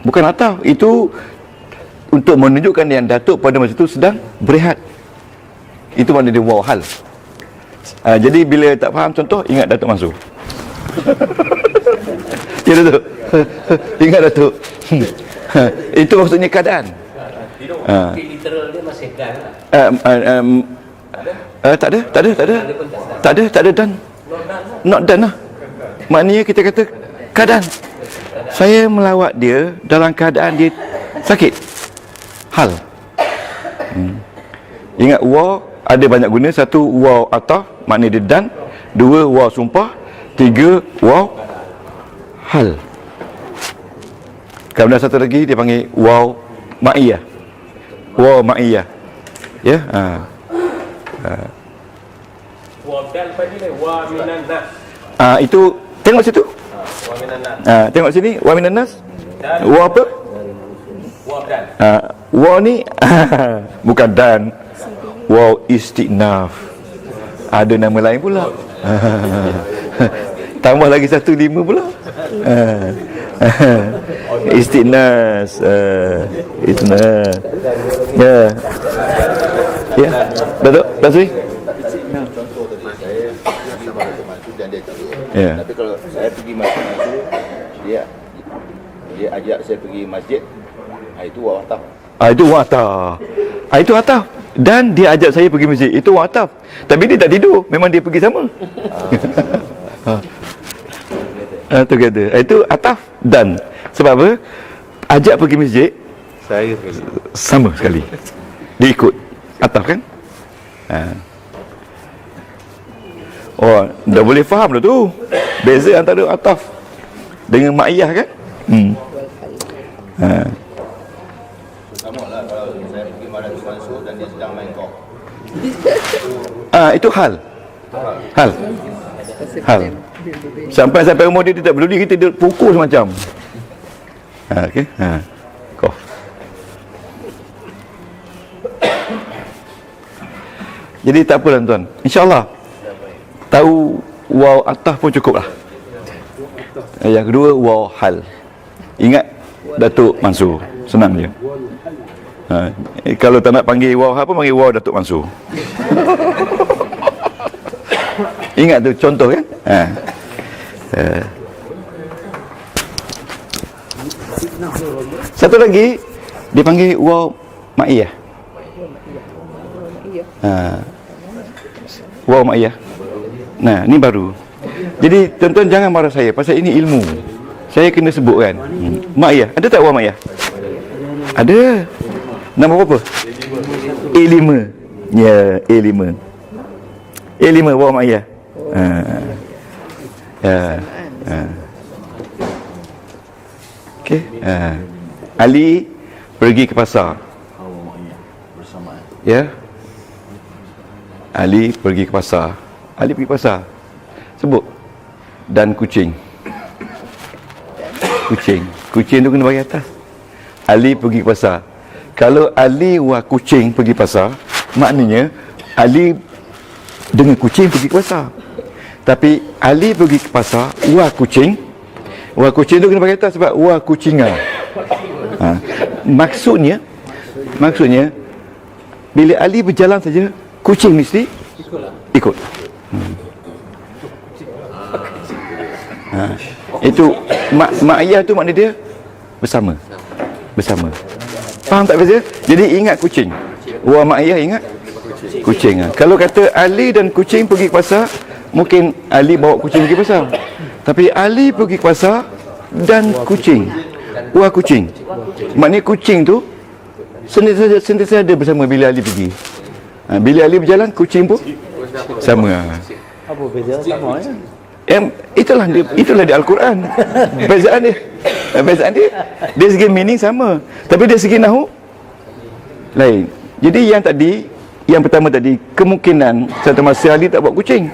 Bukan ataf. Itu untuk menunjukkan yang Datuk pada masa itu sedang berehat. Itu makna dia waw hal. Jadi bila tak faham contoh, ingat Datuk Mansur. Ya Datuk. Ingat Datuk. Itu maksudnya keadaan. Literal dia masih dan lah. Tak ada dan. Not done lah. Maknanya kita kata keadaan. Saya melawat dia dalam keadaan dia sakit. Hal. Ingat waw ada banyak guna. Satu waw ataf, maknanya dia dan. Dua waw sumpah. Tiga waw hal. Kemudian satu lagi dia panggil waw ma'iyah. Waw ma'iyah. Ya. Wa dan tadi ni wa minan nas. Itu tengok situ. Wa minan nas. Tengok sini wa minan nas. Wa apa? Wa dan. Wa ni bukan dan. Waw istinaf. Ada nama lain pula. Tambah lagi 1 5 pula. Istinas. Istinas. Ya. Datuk, Basri. Contoh tadi saya sama Datuk Mansur dan dia tidur. Ya. Tapi kalau saya pergi masjid Mansur, dia ajak saya pergi masjid, itu wataf. Itu wataf. Itu ataf. Dan dia ajak saya pergi masjid. Itu wataf. Tapi dia tak tidur. Memang dia pergi sama. Together. Itu ataf dan. Sebab apa? Ajak pergi masjid, saya sama sekali. Dia ikut. Ataf kan? Oh, dah boleh faham dah tu. Beza antara ataf dengan ma'iyah kan? Sama lah kalau saya pergi mana Datuk Mansur dan dia sedang main golf. Itu hal. Hal. Sampai umur dia tak peduli, kita dia pukul semacam. Okey. Golf. Jadi tak apa tuan. InsyaAllah tahu waw ataf pun cukup lah. Yang kedua waw hal. Ingat Datuk Mansur. Senang je. Kalau tak nak panggil waw apa, panggil waw Datuk Mansur. Ingat tu contoh kan? Satu lagi dia panggil waw ma'iyah. Waw ma'iyah. Nah, ni baru. Jadi tuan-tuan jangan marah saya pasal ini ilmu. Saya kena sebutkan. Ma'iyah. Ada tak waw ma'iyah? Ada. Nama apa? A5. Ya, A5. A5 waw ma'iyah. Okey. Ali pergi ke pasar. Ya. Ali pergi ke pasar. Ali pergi ke pasar. Sebut. Dan kucing. Kucing tu kena bagi atas. Ali pergi ke pasar. Kalau Ali wa kucing pergi pasar, maknanya Ali dengan kucing pergi ke pasar. Tapi Ali pergi ke pasar wa kucing tu kena bagi atas sebab wa kucingan. Maksudnya bila Ali berjalan saja, kucing mesti ikut. Itu mak ayah tu makna dia bersama. Faham tak beza? Jadi ingat kucing. Wa mak ayah ingat kucing. Kalau kata Ali dan kucing pergi ke pasar, mungkin Ali bawa kucing pergi pasar. Tapi Ali pergi ke pasar dan kucing. Wa kucing. Maknanya kucing tu sentiasa ada bersama bila Ali pergi. Bila Ali berjalan, kucing pun sama. Apa beza sama ya? Itulah di Al-Quran. Bezaan dia dari segi meaning sama, tapi dari segi nahu lain. Jadi yang pertama tadi, kemungkinan satu masa Ali tak bawa kucing.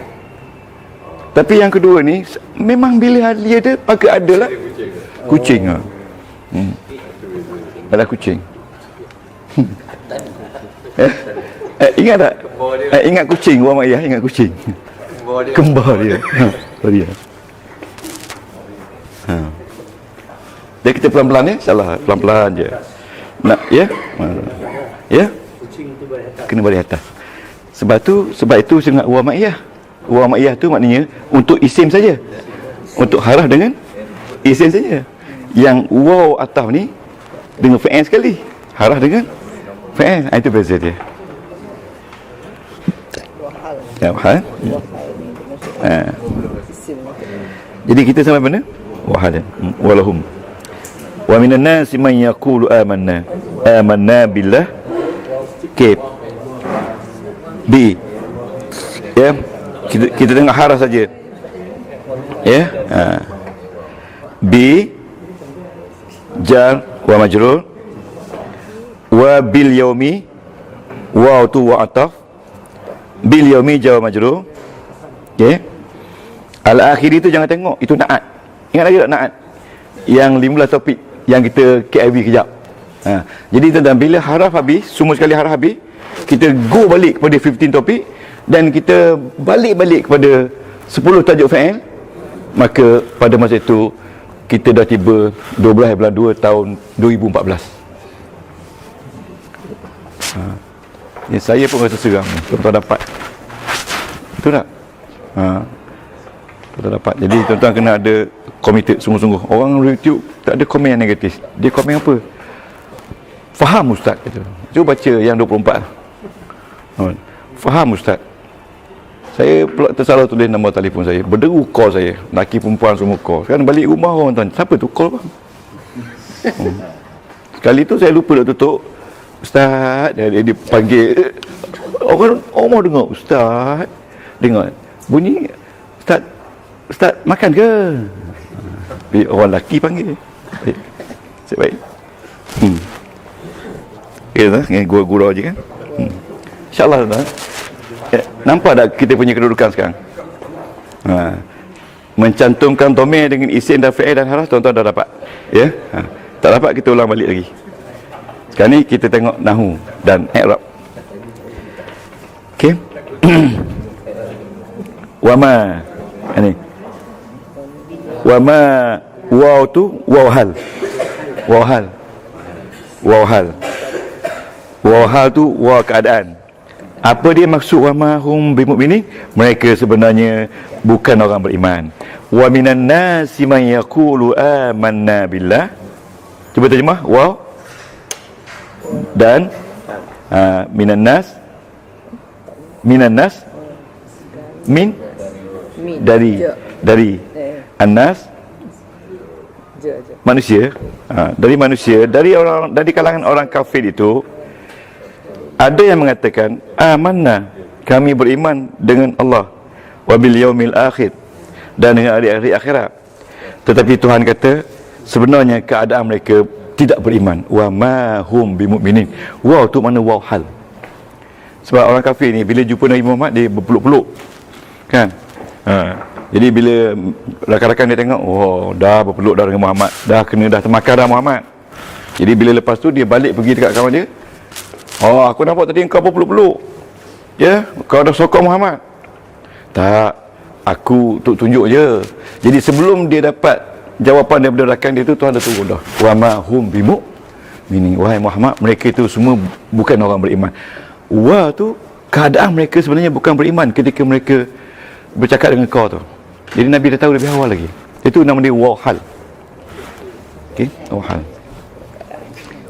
Tapi yang kedua ni, memang bila Ali ada, maka adalah kucing. Adalah kucing. Ingat tak? Ingat kucing, Wah Mak Ayah ingat kucing. Kembar dia. Jadi kita pelan-pelan ya, salah pelan-pelan je. Nak ya? Ya? Kena balik atas. Sebab itu sangat Wah Mak Ayah. Wah Mak Ayah tu maknanya untuk isim saja. Untuk haraf dengan isim saja. Yang waw atas ni dengan fa'il sekali. Haraf dengan fa'il. Itu beza dia. Ya, faham? Jadi kita sampai mana? Wahada. Walahum. Wa minan nasi man yaqulu amanna. Amanna billah. Kep. B. Ya. Kita tengok haraf saja. Ya. B jar wa majrur wa bil yaumi, wa tu wa ataf, bil yaumi jar wa majrur. Okey. Al-akhir itu jangan tengok, itu naat. Ingat lagi tak naat? Yang 15 topik yang kita KIV kejap. Jadi tuan-tuan, bila haraf habis, semua sekali haraf habis, kita go balik kepada 15 topik dan kita balik-balik kepada 10 tajuk fa'il, maka pada masa itu kita dah tiba 12 bulan 2 tahun 2014. Ya, saya pun rasa seram. Tuan-tuan dapat. Betul tak? Tuan-tuan dapat. Jadi tuan-tuan kena ada committed sungguh-sungguh. Orang YouTube tak ada komen yang negatif. Dia komen apa? Faham Ustaz kata. Cuba baca yang 24. Faham Ustaz. Saya pula tersalah tulis nombor telefon saya. Berderu call saya. Laki perempuan semua call. Sekarang balik rumah orang tuan. Siapa tu call bang? Sekali tu saya lupa nak tutup. Ustaz, dia panggil. Orang mau dengar. Ustaz, dengar. Bunyi. Ustaz makan ke? Orang lelaki panggil. Baik. Baik. Okay, dengan gurau je kan? InsyaAllah tuan. Nampak tak kita punya kedudukan sekarang? Mencantumkan domir dengan isim dan fa'il dan haraf, tuan-tuan dah dapat. Ya? Tak dapat, kita ulang balik lagi. Sekarang ni kita tengok nahu dan i'rab. Okey. Wama. Ini. Wama, waw tu waw hal. Waw hal. Waw hal. Waw hal tu waw keadaan. Apa dia maksud wa ma hum bimu'minin? Mereka sebenarnya bukan orang beriman. Wa minan nasi man yaqulu amanna billah. Cuba terjemah waw dan minan nas Minan nas, min Min. dari, Ja. dari An-nas Ja. manusia. Dari manusia, dari kalangan orang kafir itu ada yang mengatakan amanna, kami beriman dengan Allah, wa bil yaumil akhir, dan dengan hari-hari akhirat. Tetapi Tuhan kata sebenarnya keadaan mereka tidak beriman. Wa ma hum bimu'minin. Wow tu mana wow hal. Sebab orang kafir ni bila jumpa Nabi Muhammad dia berpeluk-peluk, kan? Jadi bila rakan-rakan dia tengok, oh dah berpeluk dah dengan Muhammad, dah termakan dah Muhammad. Jadi bila lepas tu dia balik pergi dekat kawan dia, oh aku nampak tadi engkau berpeluk-peluk, ya, kau dah sokong Muhammad. Tak, aku tunjuk je. Jadi sebelum dia dapat jawapan daripada rakan dia tu, Tuhan dah turun dah. Wa ma hum bimu'minin, wahai Muhammad, mereka itu semua bukan orang beriman. Wa tu keadaan mereka sebenarnya bukan beriman ketika mereka bercakap dengan kau tu. Jadi Nabi dah tahu lebih awal lagi. Itu nama dia wa hal. Okey, wa hal.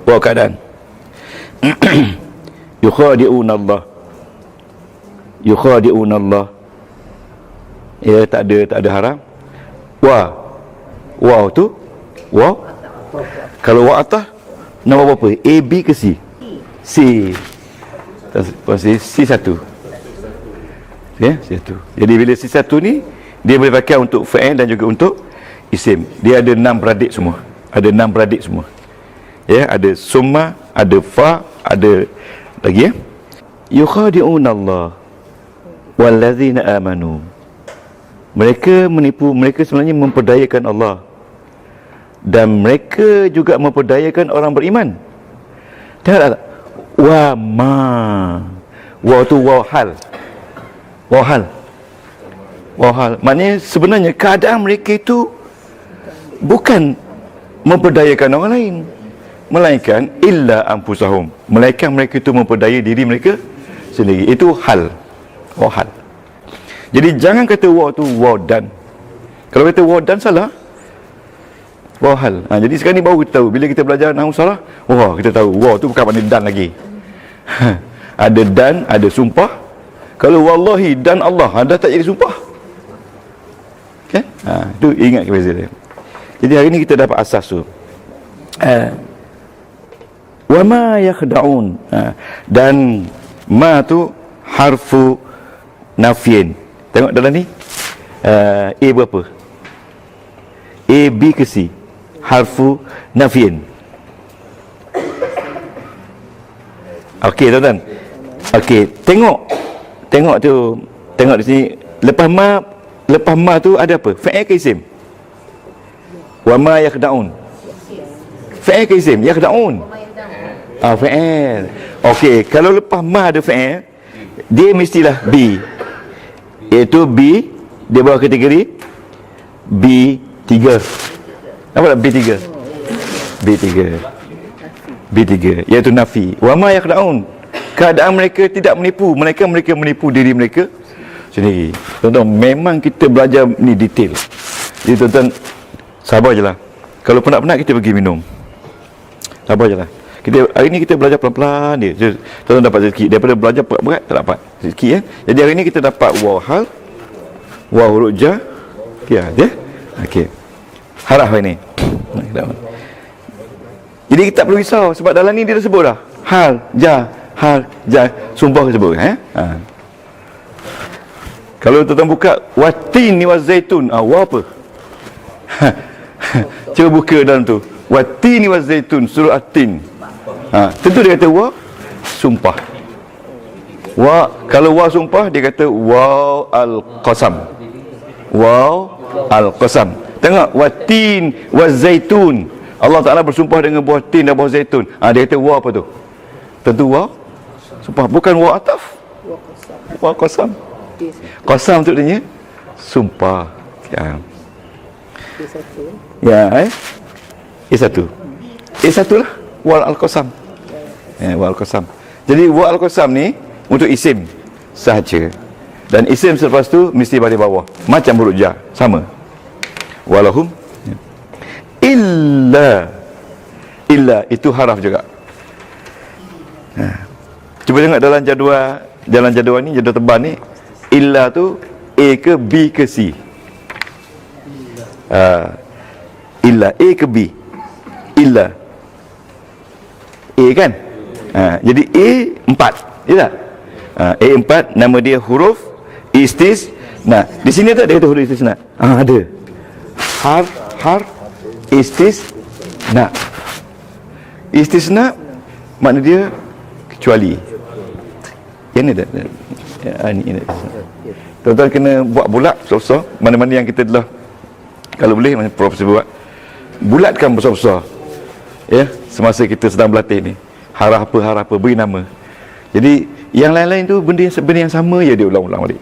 Wa keadaan. Yukhadi'una Allah. Yukhadi'una Allah. Ya, tak ada haram. Wa tu wa. Kalau wa atas nama apa? A, B ke C? C. Pasti C1. Ya, C1. Jadi bila C1 ni dia boleh pakai untuk fa'il dan juga untuk isim. Dia ada 6 beradik semua. Ada 6 beradik semua. Ya, ada summa, ada fa, ada lagi ya. Yukhadi'una Allah wallazina amanu. Mereka menipu, mereka sebenarnya memperdayakan Allah, dan mereka juga memperdayakan orang beriman. Tengok tak? Wa ma. Wa tu wa hal. Wa hal. Wa hal. Maknanya sebenarnya keadaan mereka itu bukan memperdayakan orang lain, melainkan illa anfusahum, melainkan mereka itu memperdaya diri mereka sendiri. Itu hal. Wa hal. Jadi jangan kata wa tu wa dan. Kalau kata wa dan salah. Wa hal. Jadi sekarang ni baru kita tahu bila kita belajar nahwu sarah, wah kita tahu wa tu bukan makna dan lagi. Ada dan, ada sumpah. Kalau wallahi dan Allah, dah tak jadi sumpah. Kan? Tu ingat kebeza dia. Jadi hari ni kita dapat asas tu. Wa ma yakhda'un. Dan ma tu harfu nafyin. Tengok dalam ni. A berapa? A, B ke C? Harfu nafyin. Okey tuan-tuan. Okey, tengok tu, tengok di sini. Lepas ma tu ada apa? Fa'il ke isim? Wa ma yakhda'un. Fa'il ke isim? Yakhda'un. Fa'il. Okey, kalau lepas ma ada fa'il, dia mestilah B. Iaitu B, dia bawa kategori B3. Apa tak B3? B3. B3 iaitu nafi. Wa ma yakhda'un. Keadaan mereka tidak menipu, mereka menipu diri mereka sendiri. Tuan-tuan, memang kita belajar ni detail. Jadi tuan-tuan sabar je lah. Kalau penat-penat kita pergi minum. Sabar je lah. Hari ni kita belajar pelan-pelan dia. Tuan-tuan dapat rezeki. Daripada belajar berat tak dapat rezeki ya. Jadi hari ni kita dapat waw hal, waw huruf jar. Okey ya. Okey. Haraf ini. Jadi kita tak perlu risau sebab dalam ni dia dah sebut dah. Hal, jar, sumpah sebut Kalau tuan-tuan buka watin ni wazaitun, wa apa? Cuba buka dalam tu. Watin ni wazaitun, surah At-Tin. Tentu dia kata wa sumpah. Wa, kalau wa sumpah dia kata wa al-qasam. Wa al-qasam. Tengok watin wazaitun. Allah Ta'ala bersumpah dengan buah tin dan buah zaitun. Dia kata wa apa tu? Tentu wa sumpah, bukan wa ataf. Wa qasam. Qasam tu artinya sumpah. A1 lah wal al-qasam. Wal al-qasam. Jadi wa al-qasam ni untuk isim sahaja. Dan isim selepas tu mesti balik bawah. Macam huruf jar, sama. Walahum illa itu haraf juga. Cuba tengok dalam dalam jadual ni, jadual tebal ni, illa tu A ke B ke C? Illa A ke B? Illa A kan? Jadi A 4, ya tak? A 4, nama dia huruf istisna. Di sini tak ada kata huruf istisna? Ada. Harf istisna. Istisna makna dia kecuali. Yang ni tak? Ini. Tuan-tuan kena buat bulat besar-besar. Mana-mana yang kita telah, kalau boleh, macam profesor buat, bulatkan besar-besar, ya, semasa kita sedang berlatih ni. Harap apa, beri nama. Jadi yang lain-lain tu benda yang sama je dia ulang-ulang balik.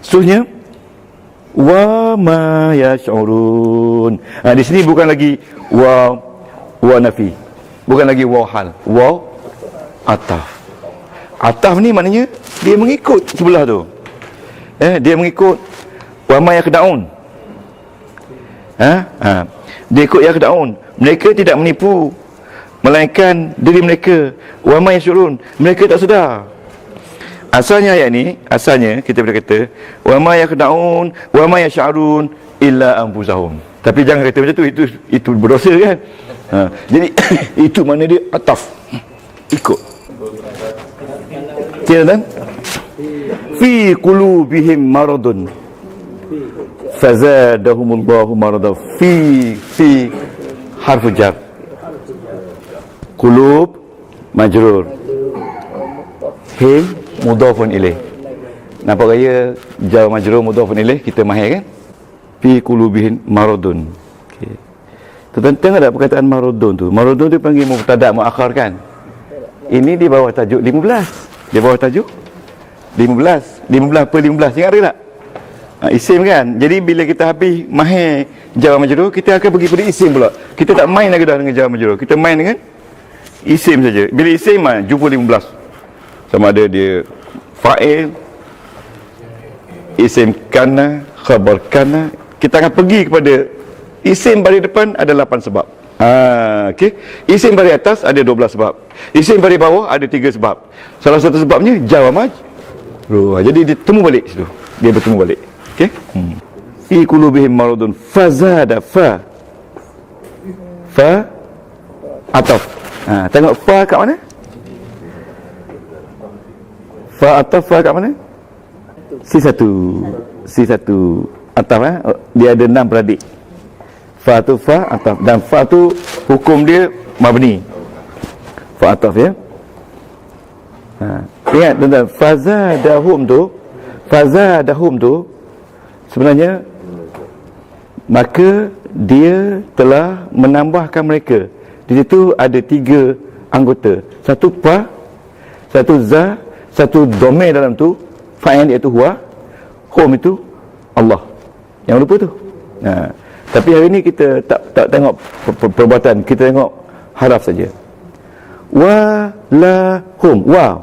Suhnya wa ma yash'urun. Di sini bukan lagi wa nafi, bukan lagi wa hal, wa ataf. Ataf ni maknanya dia mengikut sebelah tu. Dia mengikut wa ma yakdaun. Dia ikut yakdaun. Mereka tidak menipu, melainkan diri mereka. Wa ma yash'urun, mereka tak sedar. Asalnya ayat ni, asalnya kita boleh kata wa ma yakdaun wa ma yash'urun illa anfusahum. Tapi jangan kata macam tu, itu berdosa kan. Jadi itu mana dia ataf, ikut. Kira fi qulubihim maradun fazadahumullahu marada. Fi harfu jar, qulub majrur, him mudhafun ilaih. Nampak gaya jar majrur mudhafun ilaih kita mahir kan? Fi qulubihim maradun. Okey. Tuan-tuan tengok tak perkataan maradun tu? Maradun tu panggil mubtada' muakhar kan? Ini di bawah tajuk 15. Di bawah tajuk 15 per 15. Ingat tak? Isim kan? Jadi bila kita habis mahir jar majrur, kita akan pergi pada isim pula. Kita tak main lagi dah dengan jar majrur. Kita main dengan isim saja. Bila isim jumpa 15. Sama ada dia fa'il, isim kana, khabar kana. Kita akan pergi kepada isim baris depan ada 8 sebab. Okey. Isim baris atas ada 12 sebab. Isim baris bawah ada 3 sebab. Salah satu sebabnya jar majrur. Jadi dia temu balik situ. Dia bertemu balik. Okey. Fi qulubihim maradun fazada fa ataf. Tengok fa kat mana? Fa ataf, fa kat mana? C1 ataf. Dia ada 6 beradik. Fa tu fa ataf, dan fa tu hukum dia mabni. Fa ataf, ya. Ingat tuan-tuan, fazadahum tu sebenarnya maka dia telah menambahkan mereka. Di situ ada 3 anggota. Satu fa, satu za, satu dhamir dalam tu, fa'il iaitu huwa, hum itu Allah. Yang lupa tu. Tapi hari ni kita tak tengok perbuatan, kita tengok haraf saja. Wa la hum. Wa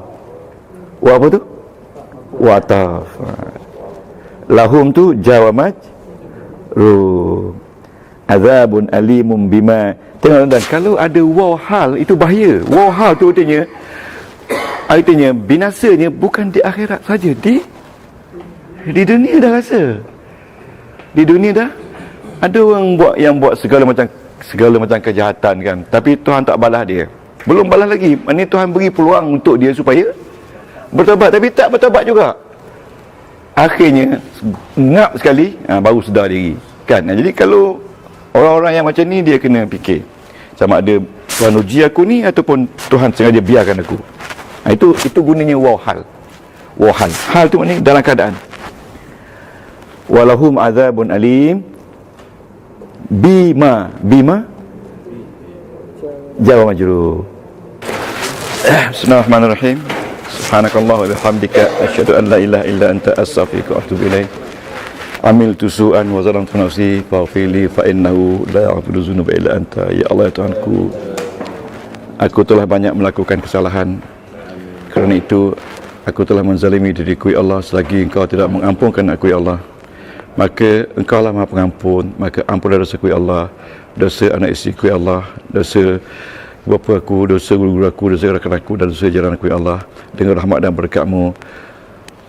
apa tu? Wa ataf. Lahum tu jar majrur. Azabun alimum bima. Tengok tuan-tuan, kalau ada waw hal itu bahaya. Waw hal tu artinya binasanya bukan di akhirat saja, di dunia dah rasa. Di dunia dah ada orang buat segala macam kejahatan kan, tapi Tuhan tak balas dia. Belum balas lagi. Maknanya Tuhan beri peluang untuk dia supaya bertobat, tapi tak bertobat juga. Akhirnya ngap sekali, baru sedar diri kan. Jadi kalau orang-orang yang macam ni, dia kena fikir sama ada Tuhan uji aku ni ataupun Tuhan sengaja biarkan aku. Itu gunanya waw hal. Hal tu maknanya dalam keadaan. Walahum azabun alim bima jar majrur. Bismillahirrahmanirrahim. Subhanakallah wa bihamdika asyhadu an la ilaha illa anta astaghfiruka wa atubu ilaik. Amiltu su'an wa zalamtu nafsi faghfir li fa innahu la yaghfiru dzunuba illa anta. Ya Allah, ya Tuhanku, aku telah banyak melakukan kesalahan. Kerana itu aku telah menzalimi diriku, ya Allah. Selagi Engkau tidak mengampunkan aku, ya Allah, maka Engkau lah Maha Pengampun. Maka ampunlah dosaku, ya Allah, dosa anak isteriku, ya Allah, dosa bapa aku, dosa guru-guru aku, dosa rakan aku dan dosa jiran aku ya Allah. Dengan rahmat dan berkat-Mu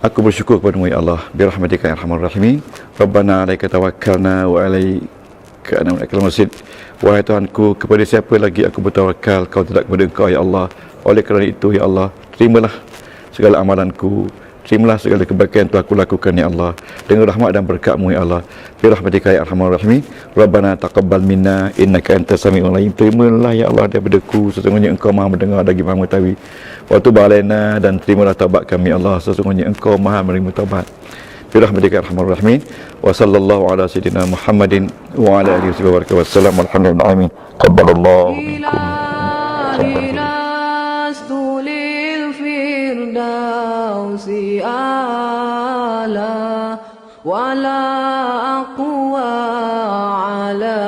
aku bersyukur kepada-Mu ya Allah. Bi rahmatika ya arhamar rahimin. Rabbana 'alaika tawakkalna wa 'alaika nawakkal masjid. Wahai Tuhanku, kepada siapa lagi aku bertawakal, Kau tidak kepada Engkau ya Allah. Oleh kerana itu ya Allah, terimalah segala amalanku, terimalah segala kebaikan yang telah aku lakukan ya Allah, dengan rahmat dan berkat-Mu ya Allah. Bi rahmatika ya arhamar rahimin. Rabbana taqabbal minna innaka antas samiul alim. Terimalah ya Allah daripada-Ku, sesungguhnya Engkau Maha mendengar lagi Maha mengetahui. Wa tub alaina, dan terimalah taubat kami ya Allah, sesungguhnya Engkau Maha menerima taubat. Bi rahmatika ya arhamar rahimin. Wa sallallahu ala sayyidina Muhammadin wa ala alihi wa sallam. Alhamdulillah alamin. Qabbalallahu minkum. ولا أقوى على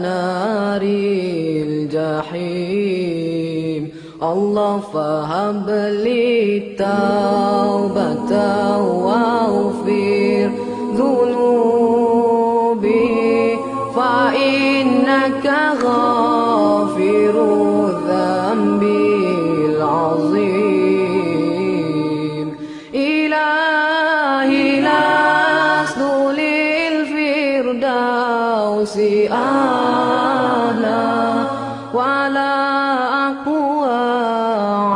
نار الجحيم الله فهب لي توبة واغفر ذنوبي فإنك غافر الذنب العظيم إلهي لست للفردوس أهلا ولا أقوى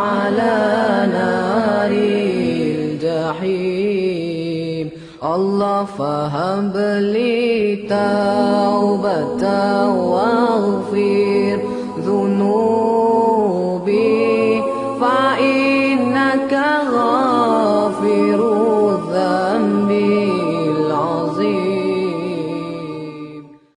على نار الجحيم الله فهب لي توبة واغفر